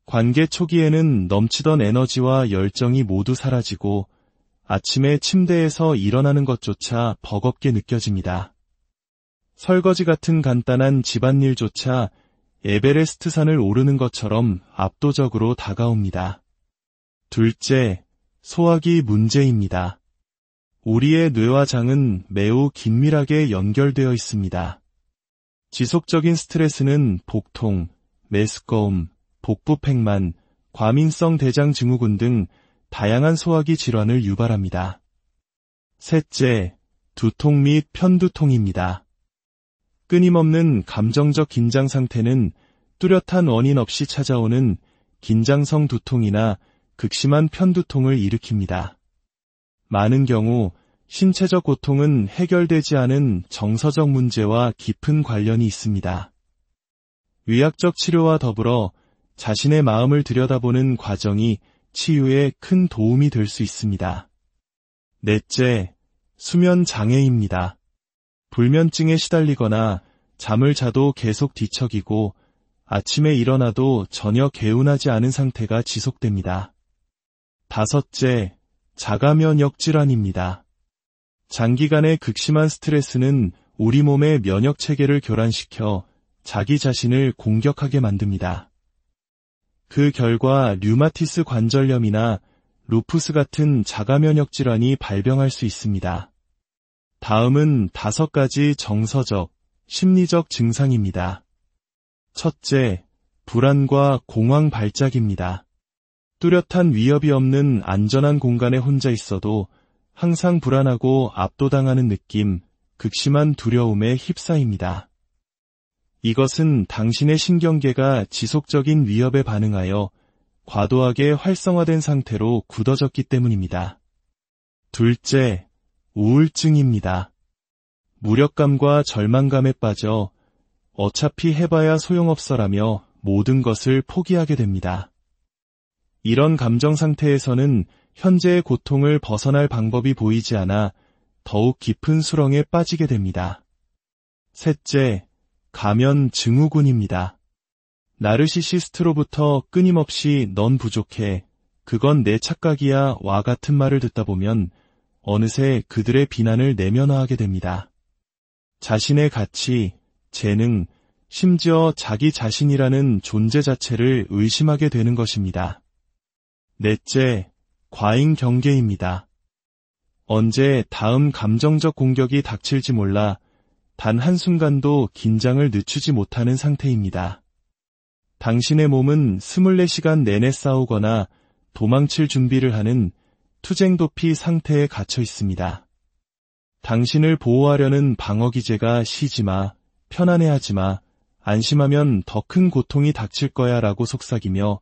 관계 초기에는 넘치던 에너지와 열정이 모두 사라지고 아침에 침대에서 일어나는 것조차 버겁게 느껴집니다. 설거지 같은 간단한 집안일조차 에베레스트 산을 오르는 것처럼 압도적으로 다가옵니다. 둘째, 소화기 문제입니다. 우리의 뇌와 장은 매우 긴밀하게 연결되어 있습니다. 지속적인 스트레스는 복통, 메스꺼움, 복부팽만, 과민성 대장 증후군 등 다양한 소화기 질환을 유발합니다. 셋째, 두통 및 편두통입니다. 끊임없는 감정적 긴장 상태는 뚜렷한 원인 없이 찾아오는 긴장성 두통이나 극심한 편두통을 일으킵니다. 많은 경우 신체적 고통은 해결되지 않은 정서적 문제와 깊은 관련이 있습니다. 의학적 치료와 더불어 자신의 마음을 들여다보는 과정이 치유에 큰 도움이 될 수 있습니다. 넷째, 수면 장애입니다. 불면증에 시달리거나 잠을 자도 계속 뒤척이고 아침에 일어나도 전혀 개운하지 않은 상태가 지속됩니다. 다섯째, 자가면역 질환입니다. 장기간의 극심한 스트레스는 우리 몸의 면역 체계를 교란시켜 자기 자신을 공격하게 만듭니다. 그 결과 류마티스 관절염이나 루푸스 같은 자가면역 질환이 발병할 수 있습니다. 다음은 5가지 정서적, 심리적 증상입니다. 첫째, 불안과 공황 발작입니다. 뚜렷한 위협이 없는 안전한 공간에 혼자 있어도 항상 불안하고 압도당하는 느낌, 극심한 두려움에 휩싸입니다. 이것은 당신의 신경계가 지속적인 위협에 반응하여 과도하게 활성화된 상태로 굳어졌기 때문입니다. 둘째, 우울증입니다. 무력감과 절망감에 빠져 어차피 해봐야 소용없어라며 모든 것을 포기하게 됩니다. 이런 감정 상태에서는 현재의 고통을 벗어날 방법이 보이지 않아 더욱 깊은 수렁에 빠지게 됩니다. 셋째, 가면 증후군입니다. 나르시시스트로부터 끊임없이 넌 부족해, 그건 내 착각이야 와 같은 말을 듣다 보면 어느새 그들의 비난을 내면화하게 됩니다. 자신의 가치, 재능, 심지어 자기 자신이라는 존재 자체를 의심하게 되는 것입니다. 넷째, 과잉 경계입니다. 언제 다음 감정적 공격이 닥칠지 몰라 단 한순간도 긴장을 늦추지 못하는 상태입니다. 당신의 몸은 24시간 내내 싸우거나 도망칠 준비를 하는 투쟁도피 상태에 갇혀 있습니다. 당신을 보호하려는 방어기제가 쉬지마, 편안해하지마, 안심하면 더 큰 고통이 닥칠 거야 라고 속삭이며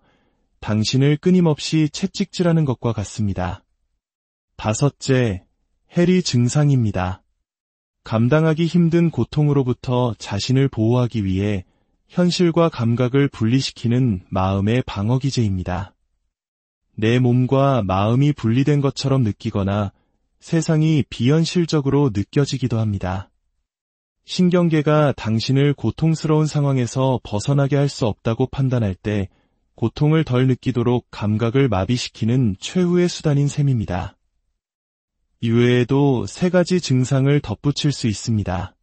당신을 끊임없이 채찍질하는 것과 같습니다. 다섯째, 해리 증상입니다. 감당하기 힘든 고통으로부터 자신을 보호하기 위해 현실과 감각을 분리시키는 마음의 방어기제입니다. 내 몸과 마음이 분리된 것처럼 느끼거나 세상이 비현실적으로 느껴지기도 합니다. 신경계가 당신을 고통스러운 상황에서 벗어나게 할 수 없다고 판단할 때 고통을 덜 느끼도록 감각을 마비시키는 최후의 수단인 셈입니다. 이외에도 3가지 증상을 덧붙일 수 있습니다.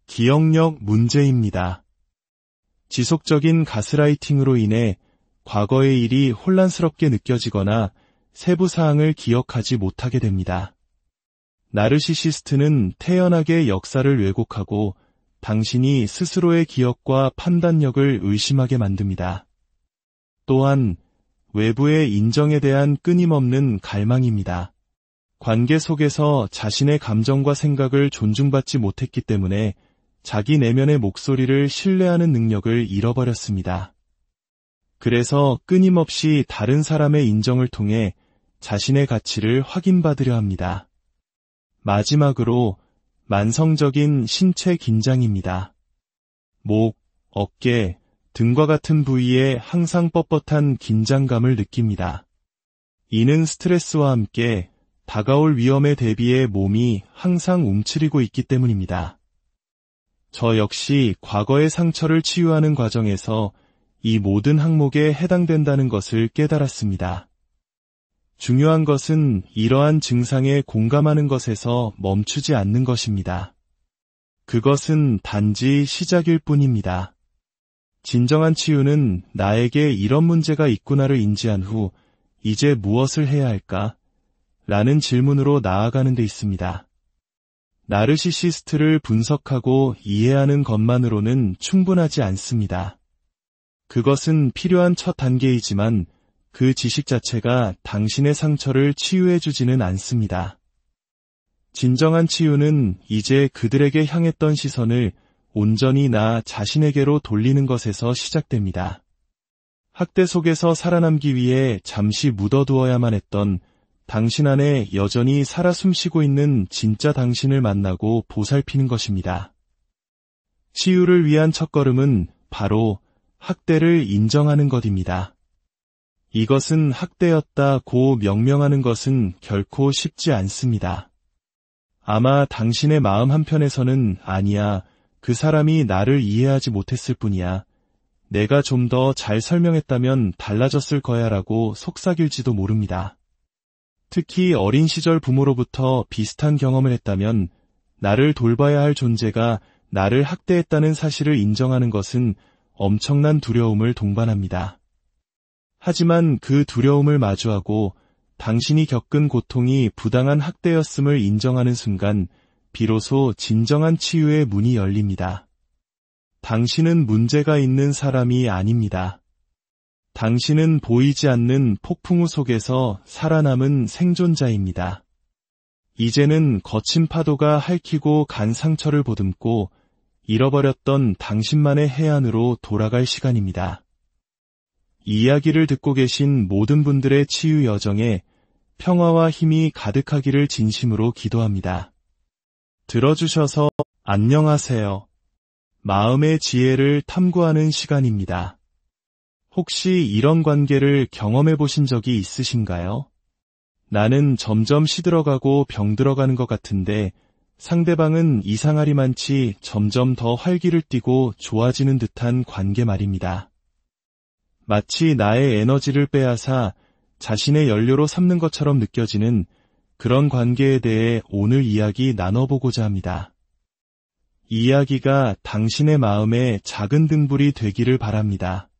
기억력 문제입니다. 지속적인 가스라이팅으로 인해 과거의 일이 혼란스럽게 느껴지거나 세부 사항을 기억하지 못하게 됩니다. 나르시시스트는 태연하게 역사를 왜곡하고 당신이 스스로의 기억과 판단력을 의심하게 만듭니다. 또한 외부의 인정에 대한 끊임없는 갈망입니다. 관계 속에서 자신의 감정과 생각을 존중받지 못했기 때문에 자기 내면의 목소리를 신뢰하는 능력을 잃어버렸습니다. 그래서 끊임없이 다른 사람의 인정을 통해 자신의 가치를 확인받으려 합니다. 마지막으로 만성적인 신체 긴장입니다. 목, 어깨, 등과 같은 부위에 항상 뻣뻣한 긴장감을 느낍니다. 이는 스트레스와 함께 다가올 위험에 대비해 몸이 항상 움츠리고 있기 때문입니다. 저 역시 과거의 상처를 치유하는 과정에서 이 모든 항목에 해당된다는 것을 깨달았습니다. 중요한 것은 이러한 증상에 공감하는 것에서 멈추지 않는 것입니다. 그것은 단지 시작일 뿐입니다. 진정한 치유는 나에게 이런 문제가 있구나를 인지한 후 이제 무엇을 해야 할까? 라는 질문으로 나아가는 데 있습니다. 나르시시스트를 분석하고 이해하는 것만으로는 충분하지 않습니다. 그것은 필요한 첫 단계이지만 그 지식 자체가 당신의 상처를 치유해주지는 않습니다. 진정한 치유는 이제 그들에게 향했던 시선을 온전히 나 자신에게로 돌리는 것에서 시작됩니다. 학대 속에서 살아남기 위해 잠시 묻어두어야만 했던 당신 안에 여전히 살아 숨쉬고 있는 진짜 당신을 만나고 보살피는 것입니다. 치유를 위한 첫걸음은 바로 학대를 인정하는 것입니다. 이것은 학대였다고 명명하는 것은 결코 쉽지 않습니다. 아마 당신의 마음 한편에서는 아니야, 그 사람이 나를 이해하지 못했을 뿐이야. 내가 좀 더 잘 설명했다면 달라졌을 거야 라고 속삭일지도 모릅니다. 특히 어린 시절 부모로부터 비슷한 경험을 했다면 나를 돌봐야 할 존재가 나를 학대했다는 사실을 인정하는 것은 엄청난 두려움을 동반합니다. 하지만 그 두려움을 마주하고 당신이 겪은 고통이 부당한 학대였음을 인정하는 순간 비로소 진정한 치유의 문이 열립니다. 당신은 문제가 있는 사람이 아닙니다. 당신은 보이지 않는 폭풍우 속에서 살아남은 생존자입니다. 이제는 거친 파도가 핥히고 간 상처를 보듬고 잃어버렸던 당신만의 해안으로 돌아갈 시간입니다. 이 이야기를 듣고 계신 모든 분들의 치유 여정에 평화와 힘이 가득하기를 진심으로 기도합니다. 들어주셔서 안녕하세요. 마음의 지혜를 탐구하는 시간입니다. 혹시 이런 관계를 경험해 보신 적이 있으신가요? 나는 점점 시들어가고 병들어가는 것 같은데 상대방은 이상하리만치 점점 더 활기를 띠고 좋아지는 듯한 관계 말입니다. 마치 나의 에너지를 빼앗아 자신의 연료로 삼는 것처럼 느껴지는 그런 관계에 대해 오늘 이야기 나눠보고자 합니다. 이 이야기가 당신의 마음에 작은 등불이 되기를 바랍니다.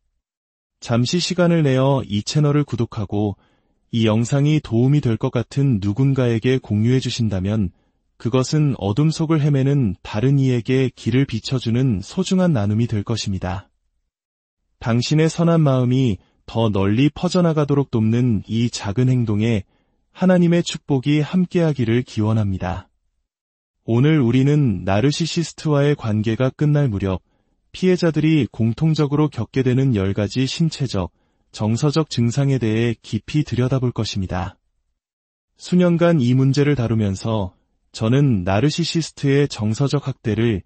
잠시 시간을 내어 이 채널을 구독하고 이 영상이 도움이 될 것 같은 누군가에게 공유해 주신다면 그것은 어둠 속을 헤매는 다른 이에게 길을 비춰주는 소중한 나눔이 될 것입니다. 당신의 선한 마음이 더 널리 퍼져나가도록 돕는 이 작은 행동에 하나님의 축복이 함께하기를 기원합니다. 오늘 우리는 나르시시스트와의 관계가 끝날 무렵 피해자들이 공통적으로 겪게 되는 10가지 신체적, 정서적 증상에 대해 깊이 들여다볼 것입니다. 수년간 이 문제를 다루면서 저는 나르시시스트의 정서적 학대를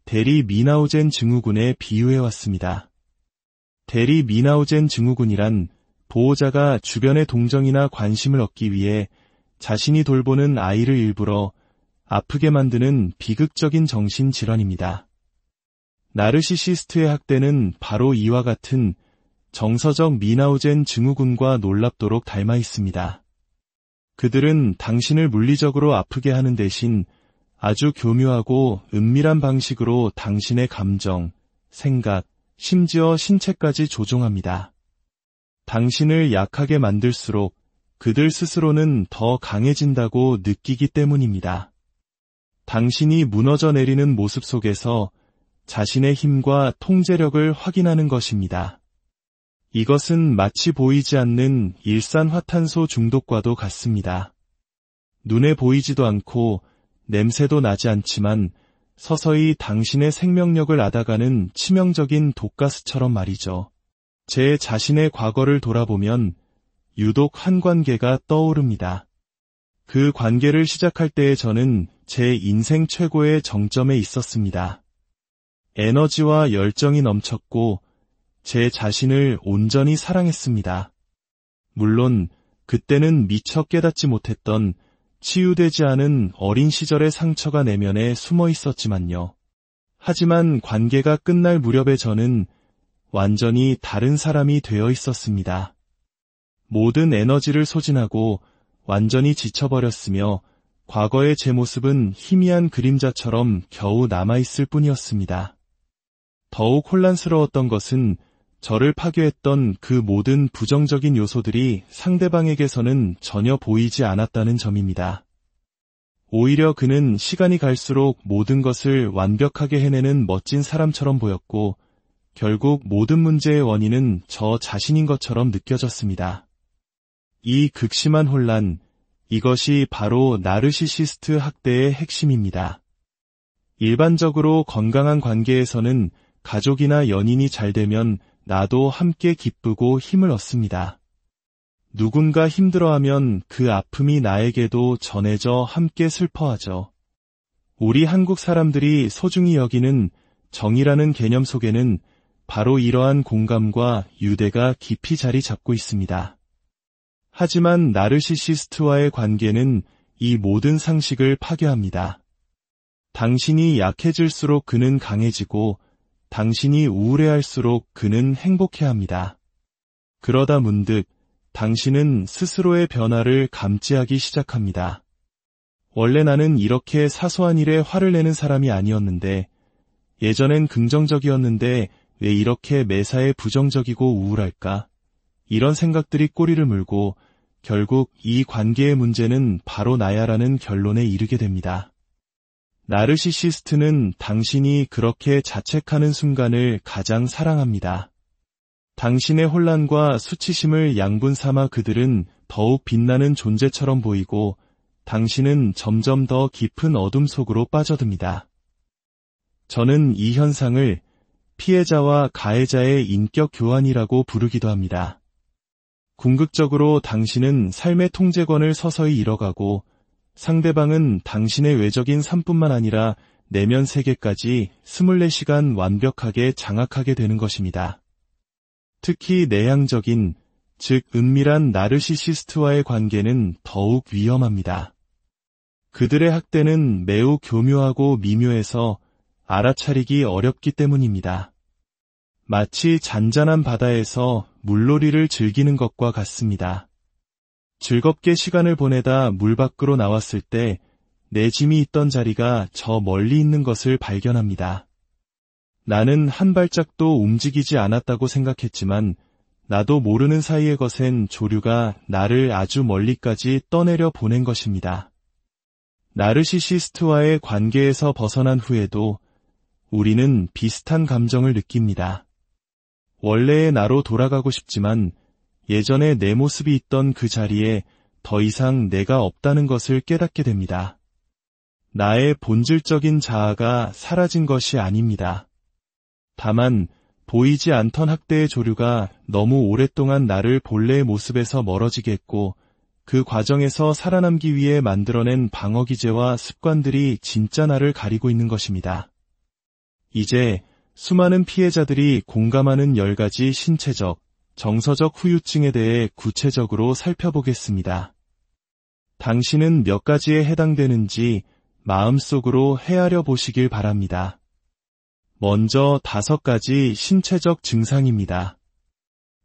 대리 미나우젠 증후군에 비유해왔습니다. 대리 미나우젠 증후군이란 보호자가 주변의 동정이나 관심을 얻기 위해 자신이 돌보는 아이를 일부러 아프게 만드는 비극적인 정신질환입니다. 나르시시스트의 학대는 바로 이와 같은 정서적 미나우젠 증후군과 놀랍도록 닮아 있습니다. 그들은 당신을 물리적으로 아프게 하는 대신 아주 교묘하고 은밀한 방식으로 당신의 감정, 생각, 심지어 신체까지 조종합니다. 당신을 약하게 만들수록 그들 스스로는 더 강해진다고 느끼기 때문입니다. 당신이 무너져 내리는 모습 속에서 자신의 힘과 통제력을 확인하는 것입니다. 이것은 마치 보이지 않는 일산화탄소 중독과도 같습니다. 눈에 보이지도 않고 냄새도 나지 않지만 서서히 당신의 생명력을 앗아가는 치명적인 독가스처럼 말이죠. 제 자신의 과거를 돌아보면 유독 한 관계가 떠오릅니다. 그 관계를 시작할 때의 저는 제 인생 최고의 정점에 있었습니다. 에너지와 열정이 넘쳤고 제 자신을 온전히 사랑했습니다. 물론 그때는 미처 깨닫지 못했던 치유되지 않은 어린 시절의 상처가 내면에 숨어 있었지만요. 하지만 관계가 끝날 무렵에 저는 완전히 다른 사람이 되어 있었습니다. 모든 에너지를 소진하고 완전히 지쳐버렸으며 과거의 제 모습은 희미한 그림자처럼 겨우 남아있을 뿐이었습니다. 더욱 혼란스러웠던 것은 저를 파괴했던 그 모든 부정적인 요소들이 상대방에게서는 전혀 보이지 않았다는 점입니다. 오히려 그는 시간이 갈수록 모든 것을 완벽하게 해내는 멋진 사람처럼 보였고 결국 모든 문제의 원인은 저 자신인 것처럼 느껴졌습니다. 이 극심한 혼란, 이것이 바로 나르시시스트 학대의 핵심입니다. 일반적으로 건강한 관계에서는 가족이나 연인이 잘 되면 나도 함께 기쁘고 힘을 얻습니다. 누군가 힘들어하면 그 아픔이 나에게도 전해져 함께 슬퍼하죠. 우리 한국 사람들이 소중히 여기는 정이라는 개념 속에는 바로 이러한 공감과 유대가 깊이 자리 잡고 있습니다. 하지만 나르시시스트와의 관계는 이 모든 상식을 파괴합니다. 당신이 약해질수록 그는 강해지고 당신이 우울해할수록 그는 행복해합니다. 그러다 문득 당신은 스스로의 변화를 감지하기 시작합니다. 원래 나는 이렇게 사소한 일에 화를 내는 사람이 아니었는데, 예전엔 긍정적이었는데 왜 이렇게 매사에 부정적이고 우울할까? 이런 생각들이 꼬리를 물고 결국 이 관계의 문제는 바로 나야라는 결론에 이르게 됩니다. 나르시시스트는 당신이 그렇게 자책하는 순간을 가장 사랑합니다. 당신의 혼란과 수치심을 양분 삼아 그들은 더욱 빛나는 존재처럼 보이고 당신은 점점 더 깊은 어둠 속으로 빠져듭니다. 저는 이 현상을 피해자와 가해자의 인격 교환이라고 부르기도 합니다. 궁극적으로 당신은 삶의 통제권을 서서히 잃어가고 상대방은 당신의 외적인 삶뿐만 아니라 내면 세계까지 24시간 완벽하게 장악하게 되는 것입니다. 특히 내향적인, 즉 은밀한 나르시시스트와의 관계는 더욱 위험합니다. 그들의 학대는 매우 교묘하고 미묘해서 알아차리기 어렵기 때문입니다. 마치 잔잔한 바다에서 물놀이를 즐기는 것과 같습니다. 즐겁게 시간을 보내다 물 밖으로 나왔을 때 내 짐이 있던 자리가 저 멀리 있는 것을 발견합니다. 나는 한 발짝도 움직이지 않았다고 생각했지만 나도 모르는 사이의 것엔 조류가 나를 아주 멀리까지 떠내려 보낸 것입니다. 나르시시스트와의 관계에서 벗어난 후에도 우리는 비슷한 감정을 느낍니다. 원래의 나로 돌아가고 싶지만 예전에 내 모습이 있던 그 자리에 더 이상 내가 없다는 것을 깨닫게 됩니다. 나의 본질적인 자아가 사라진 것이 아닙니다. 다만 보이지 않던 학대의 조류가 너무 오랫동안 나를 본래의 모습에서 멀어지게 했고 그 과정에서 살아남기 위해 만들어낸 방어기제와 습관들이 진짜 나를 가리고 있는 것입니다. 이제 수많은 피해자들이 공감하는 10가지 신체적, 정서적 후유증에 대해 구체적으로 살펴보겠습니다. 당신은 몇 가지에 해당되는지 마음속으로 헤아려 보시길 바랍니다. 먼저 5가지 신체적 증상입니다.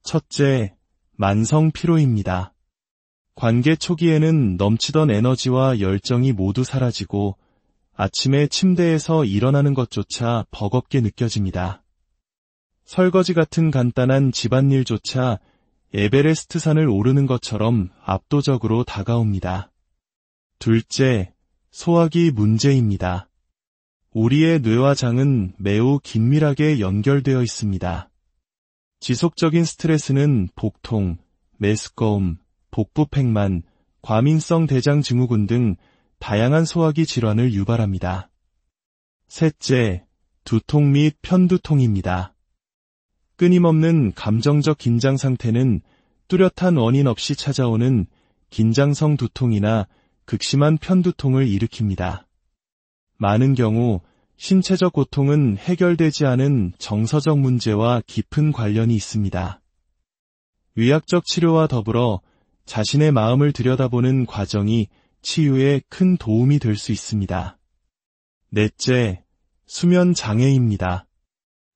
첫째, 만성 피로입니다. 관계 초기에는 넘치던 에너지와 열정이 모두 사라지고 아침에 침대에서 일어나는 것조차 버겁게 느껴집니다. 설거지 같은 간단한 집안일조차 에베레스트 산을 오르는 것처럼 압도적으로 다가옵니다. 둘째, 소화기 문제입니다. 우리의 뇌와 장은 매우 긴밀하게 연결되어 있습니다. 지속적인 스트레스는 복통, 메스꺼움, 복부팽만, 과민성 대장 증후군 등 다양한 소화기 질환을 유발합니다. 셋째, 두통 및 편두통입니다. 끊임없는 감정적 긴장 상태는 뚜렷한 원인 없이 찾아오는 긴장성 두통이나 극심한 편두통을 일으킵니다. 많은 경우 신체적 고통은 해결되지 않은 정서적 문제와 깊은 관련이 있습니다. 의학적 치료와 더불어 자신의 마음을 들여다보는 과정이 치유에 큰 도움이 될 수 있습니다. 넷째, 수면 장애입니다.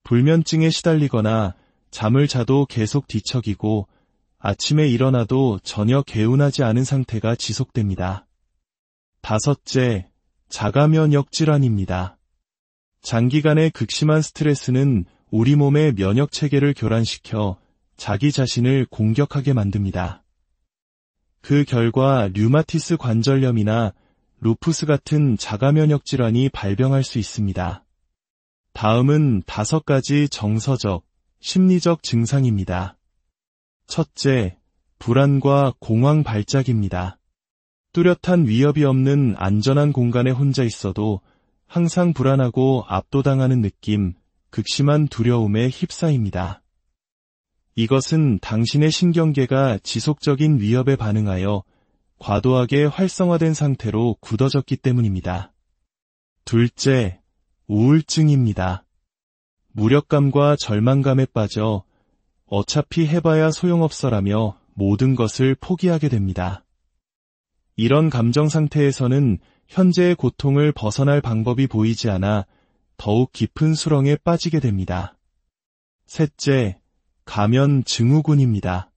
불면증에 시달리거나 잠을 자도 계속 뒤척이고 아침에 일어나도 전혀 개운하지 않은 상태가 지속됩니다. 다섯째, 자가면역 질환입니다. 장기간의 극심한 스트레스는 우리 몸의 면역 체계를 교란시켜 자기 자신을 공격하게 만듭니다. 그 결과 류마티스 관절염이나 루푸스 같은 자가면역 질환이 발병할 수 있습니다. 다음은 5가지 정서적, 심리적 증상입니다. 첫째, 불안과 공황 발작입니다. 뚜렷한 위협이 없는 안전한 공간에 혼자 있어도 항상 불안하고 압도당하는 느낌, 극심한 두려움에 휩싸입니다. 이것은 당신의 신경계가 지속적인 위협에 반응하여 과도하게 활성화된 상태로 굳어졌기 때문입니다. 둘째, 우울증입니다. 무력감과 절망감에 빠져 어차피 해봐야 소용없어라며 모든 것을 포기하게 됩니다. 이런 감정 상태에서는 현재의 고통을 벗어날 방법이 보이지 않아 더욱 깊은 수렁에 빠지게 됩니다. 셋째, 가면 증후군입니다.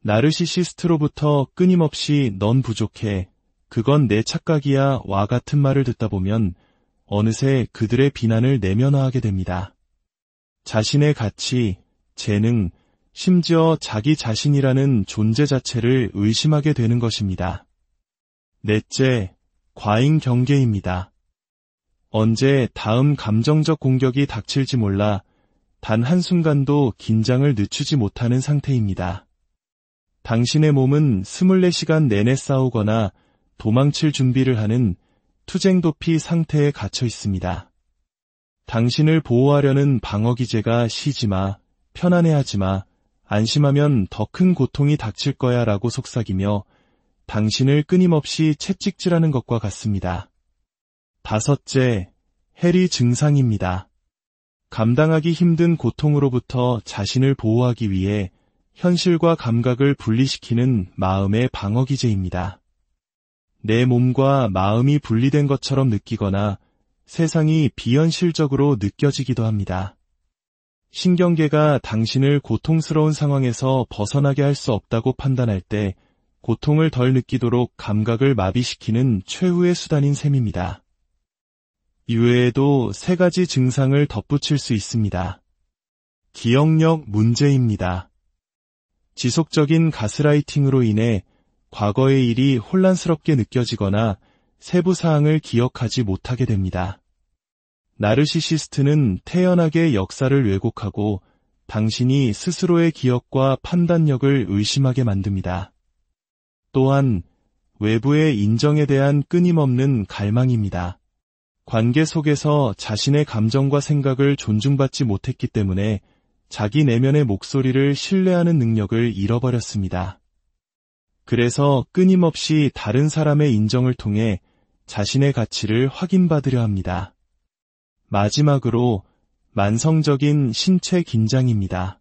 나르시시스트로부터 끊임없이 넌 부족해, 그건 내 착각이야 와 같은 말을 듣다 보면 어느새 그들의 비난을 내면화하게 됩니다. 자신의 가치, 재능, 심지어 자기 자신이라는 존재 자체를 의심하게 되는 것입니다. 넷째, 과잉 경계입니다. 언제 다음 감정적 공격이 닥칠지 몰라 단 한순간도 긴장을 늦추지 못하는 상태입니다. 당신의 몸은 24시간 내내 싸우거나 도망칠 준비를 하는 투쟁도피 상태에 갇혀 있습니다. 당신을 보호하려는 방어기제가 쉬지마, 편안해하지마, 안심하면 더 큰 고통이 닥칠 거야 라고 속삭이며 당신을 끊임없이 채찍질하는 것과 같습니다. 다섯째, 해리 증상입니다. 감당하기 힘든 고통으로부터 자신을 보호하기 위해 현실과 감각을 분리시키는 마음의 방어기제입니다. 내 몸과 마음이 분리된 것처럼 느끼거나 세상이 비현실적으로 느껴지기도 합니다. 신경계가 당신을 고통스러운 상황에서 벗어나게 할 수 없다고 판단할 때 고통을 덜 느끼도록 감각을 마비시키는 최후의 수단인 셈입니다. 이외에도 3가지 증상을 덧붙일 수 있습니다. 기억력 문제입니다. 지속적인 가스라이팅으로 인해 과거의 일이 혼란스럽게 느껴지거나 세부 사항을 기억하지 못하게 됩니다. 나르시시스트는 태연하게 역사를 왜곡하고 당신이 스스로의 기억과 판단력을 의심하게 만듭니다. 또한 외부의 인정에 대한 끊임없는 갈망입니다. 관계 속에서 자신의 감정과 생각을 존중받지 못했기 때문에 자기 내면의 목소리를 신뢰하는 능력을 잃어버렸습니다. 그래서 끊임없이 다른 사람의 인정을 통해 자신의 가치를 확인받으려 합니다. 마지막으로 만성적인 신체 긴장입니다.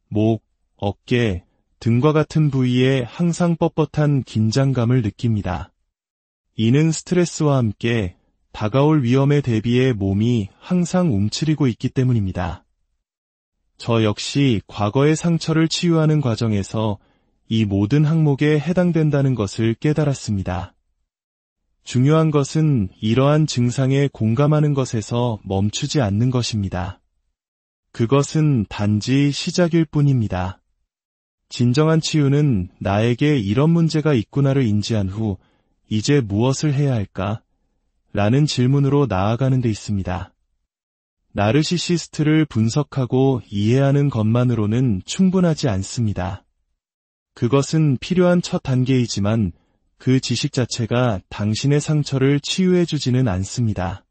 목, 어깨, 등과 같은 부위에 항상 뻣뻣한 긴장감을 느낍니다. 이는 스트레스와 함께 다가올 위험에 대비해 몸이 항상 움츠리고 있기 때문입니다. 저 역시 과거의 상처를 치유하는 과정에서 이 모든 항목에 해당된다는 것을 깨달았습니다. 중요한 것은 이러한 증상에 공감하는 것에서 멈추지 않는 것입니다. 그것은 단지 시작일 뿐입니다. 진정한 치유는 나에게 이런 문제가 있구나를 인지한 후 이제 무엇을 해야 할까? 라는 질문으로 나아가는 데 있습니다. 나르시시스트를 분석하고 이해하는 것만으로는 충분하지 않습니다. 그것은 필요한 첫 단계이지만 그 지식 자체가 당신의 상처를 치유해주지는 않습니다.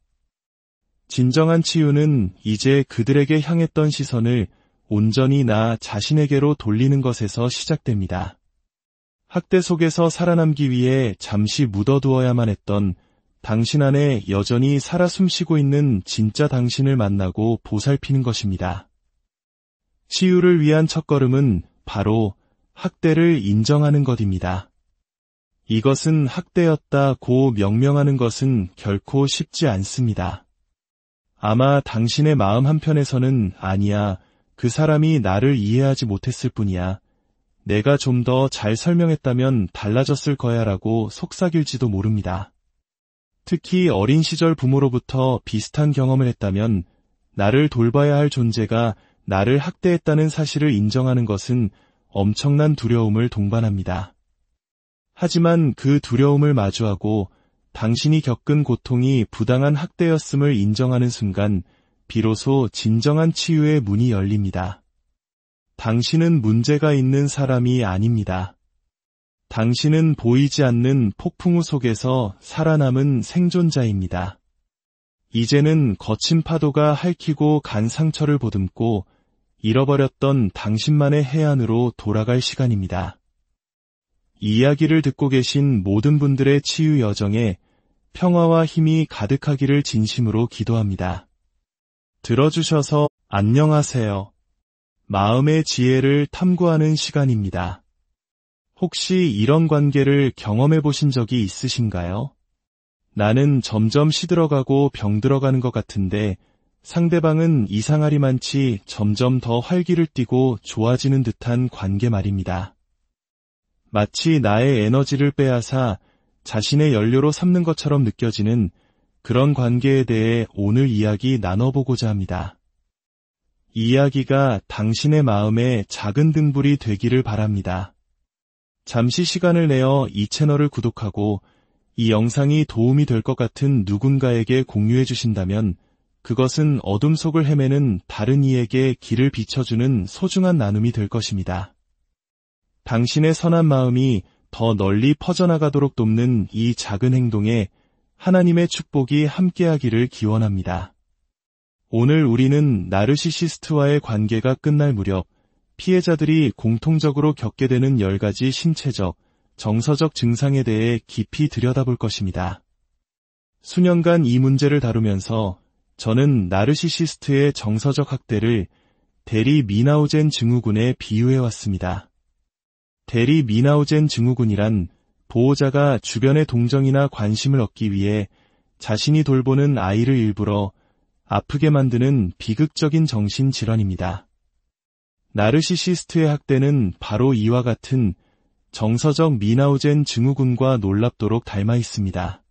진정한 치유는 이제 그들에게 향했던 시선을 온전히 나 자신에게로 돌리는 것에서 시작됩니다. 학대 속에서 살아남기 위해 잠시 묻어두어야만 했던 당신 안에 여전히 살아 숨쉬고 있는 진짜 당신을 만나고 보살피는 것입니다. 치유를 위한 첫걸음은 바로 학대를 인정하는 것입니다. 이것은 학대였다고 명명하는 것은 결코 쉽지 않습니다. 아마 당신의 마음 한편에서는 아니야, 그 사람이 나를 이해하지 못했을 뿐이야. 내가 좀 더 잘 설명했다면 달라졌을 거야 라고 속삭일지도 모릅니다. 특히 어린 시절 부모로부터 비슷한 경험을 했다면 나를 돌봐야 할 존재가 나를 학대했다는 사실을 인정하는 것은 엄청난 두려움을 동반합니다. 하지만 그 두려움을 마주하고 당신이 겪은 고통이 부당한 학대였음을 인정하는 순간 비로소 진정한 치유의 문이 열립니다. 당신은 문제가 있는 사람이 아닙니다. 당신은 보이지 않는 폭풍우 속에서 살아남은 생존자입니다. 이제는 거친 파도가 핥히고 간 상처를 보듬고 잃어버렸던 당신만의 해안으로 돌아갈 시간입니다. 이 이야기를 듣고 계신 모든 분들의 치유 여정에 평화와 힘이 가득하기를 진심으로 기도합니다. 들어주셔서 안녕하세요. 마음의 지혜를 탐구하는 시간입니다. 혹시 이런 관계를 경험해 보신 적이 있으신가요? 나는 점점 시들어가고 병들어가는 것 같은데 상대방은 이상하리만치 점점 더 활기를 띠고 좋아지는 듯한 관계 말입니다. 마치 나의 에너지를 빼앗아 자신의 연료로 삼는 것처럼 느껴지는 그런 관계에 대해 오늘 이야기 나눠보고자 합니다. 이 이야기가 당신의 마음에 작은 등불이 되기를 바랍니다. 잠시 시간을 내어 이 채널을 구독하고 이 영상이 도움이 될 것 같은 누군가에게 공유해 주신다면 그것은 어둠 속을 헤매는 다른 이에게 길을 비춰주는 소중한 나눔이 될 것입니다. 당신의 선한 마음이 더 널리 퍼져나가도록 돕는 이 작은 행동에 하나님의 축복이 함께하기를 기원합니다. 오늘 우리는 나르시시스트와의 관계가 끝날 무렵 피해자들이 공통적으로 겪게 되는 10가지 신체적, 정서적 증상에 대해 깊이 들여다볼 것입니다. 수년간 이 문제를 다루면서 저는 나르시시스트의 정서적 학대를 대리 미나우젠 증후군에 비유해왔습니다. 대리 미나우젠 증후군이란 보호자가 주변의 동정이나 관심을 얻기 위해 자신이 돌보는 아이를 일부러 아프게 만드는 비극적인 정신질환입니다. 나르시시스트의 학대는 바로 이와 같은 정서적 미나우젠 증후군과 놀랍도록 닮아 있습니다.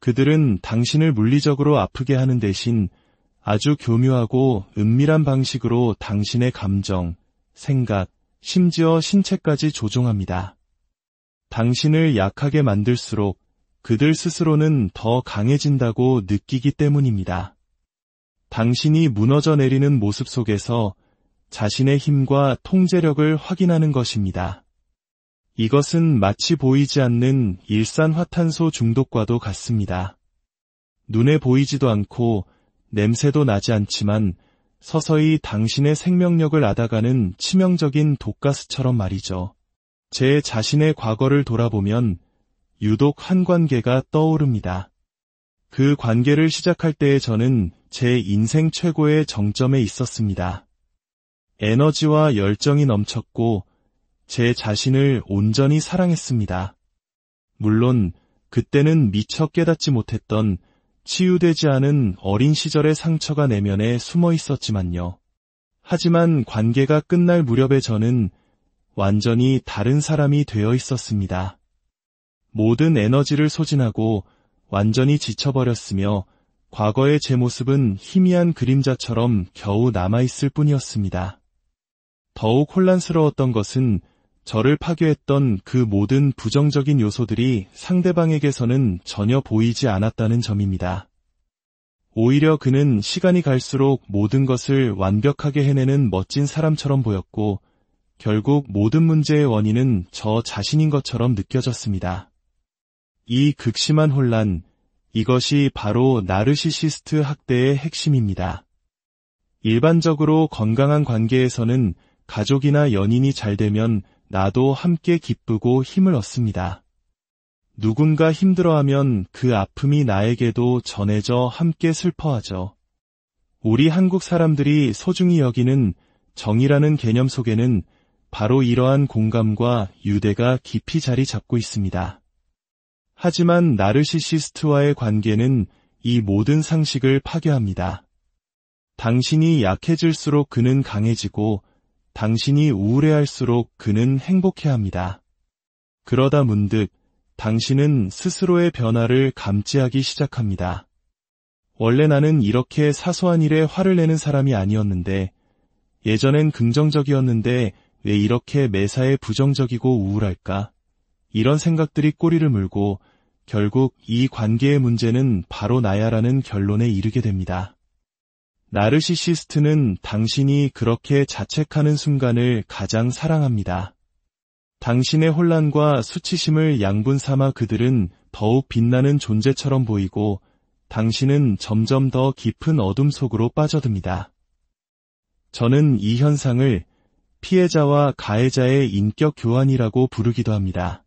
그들은 당신을 물리적으로 아프게 하는 대신 아주 교묘하고 은밀한 방식으로 당신의 감정, 생각, 심지어 신체까지 조종합니다. 당신을 약하게 만들수록 그들 스스로는 더 강해진다고 느끼기 때문입니다. 당신이 무너져 내리는 모습 속에서 자신의 힘과 통제력을 확인하는 것입니다. 이것은 마치 보이지 않는 일산화탄소 중독과도 같습니다. 눈에 보이지도 않고 냄새도 나지 않지만 서서히 당신의 생명력을 앗아가는 치명적인 독가스처럼 말이죠. 제 자신의 과거를 돌아보면 유독 한 관계가 떠오릅니다. 그 관계를 시작할 때에 저는 제 인생 최고의 정점에 있었습니다. 에너지와 열정이 넘쳤고 제 자신을 온전히 사랑했습니다. 물론 그때는 미처 깨닫지 못했던 치유되지 않은 어린 시절의 상처가 내면에 숨어 있었지만요. 하지만 관계가 끝날 무렵에 저는 완전히 다른 사람이 되어 있었습니다. 모든 에너지를 소진하고 완전히 지쳐버렸으며 과거의 제 모습은 희미한 그림자처럼 겨우 남아있을 뿐이었습니다. 더욱 혼란스러웠던 것은 저를 파괴했던 그 모든 부정적인 요소들이 상대방에게서는 전혀 보이지 않았다는 점입니다. 오히려 그는 시간이 갈수록 모든 것을 완벽하게 해내는 멋진 사람처럼 보였고 결국 모든 문제의 원인은 저 자신인 것처럼 느껴졌습니다. 이 극심한 혼란, 이것이 바로 나르시시스트 학대의 핵심입니다. 일반적으로 건강한 관계에서는 가족이나 연인이 잘 되면 나도 함께 기쁘고 힘을 얻습니다. 누군가 힘들어하면 그 아픔이 나에게도 전해져 함께 슬퍼하죠. 우리 한국 사람들이 소중히 여기는 정이라는 개념 속에는 바로 이러한 공감과 유대가 깊이 자리 잡고 있습니다. 하지만 나르시시스트와의 관계는 이 모든 상식을 파괴합니다. 당신이 약해질수록 그는 강해지고 당신이 우울해할수록 그는 행복해합니다. 그러다 문득 당신은 스스로의 변화를 감지하기 시작합니다. 원래 나는 이렇게 사소한 일에 화를 내는 사람이 아니었는데 예전엔 긍정적이었는데 왜 이렇게 매사에 부정적이고 우울할까? 이런 생각들이 꼬리를 물고 결국 이 관계의 문제는 바로 나야라는 결론에 이르게 됩니다. 나르시시스트는 당신이 그렇게 자책하는 순간을 가장 사랑합니다. 당신의 혼란과 수치심을 양분 삼아 그들은 더욱 빛나는 존재처럼 보이고 당신은 점점 더 깊은 어둠 속으로 빠져듭니다. 저는 이 현상을 피해자와 가해자의 인격 교환이라고 부르기도 합니다.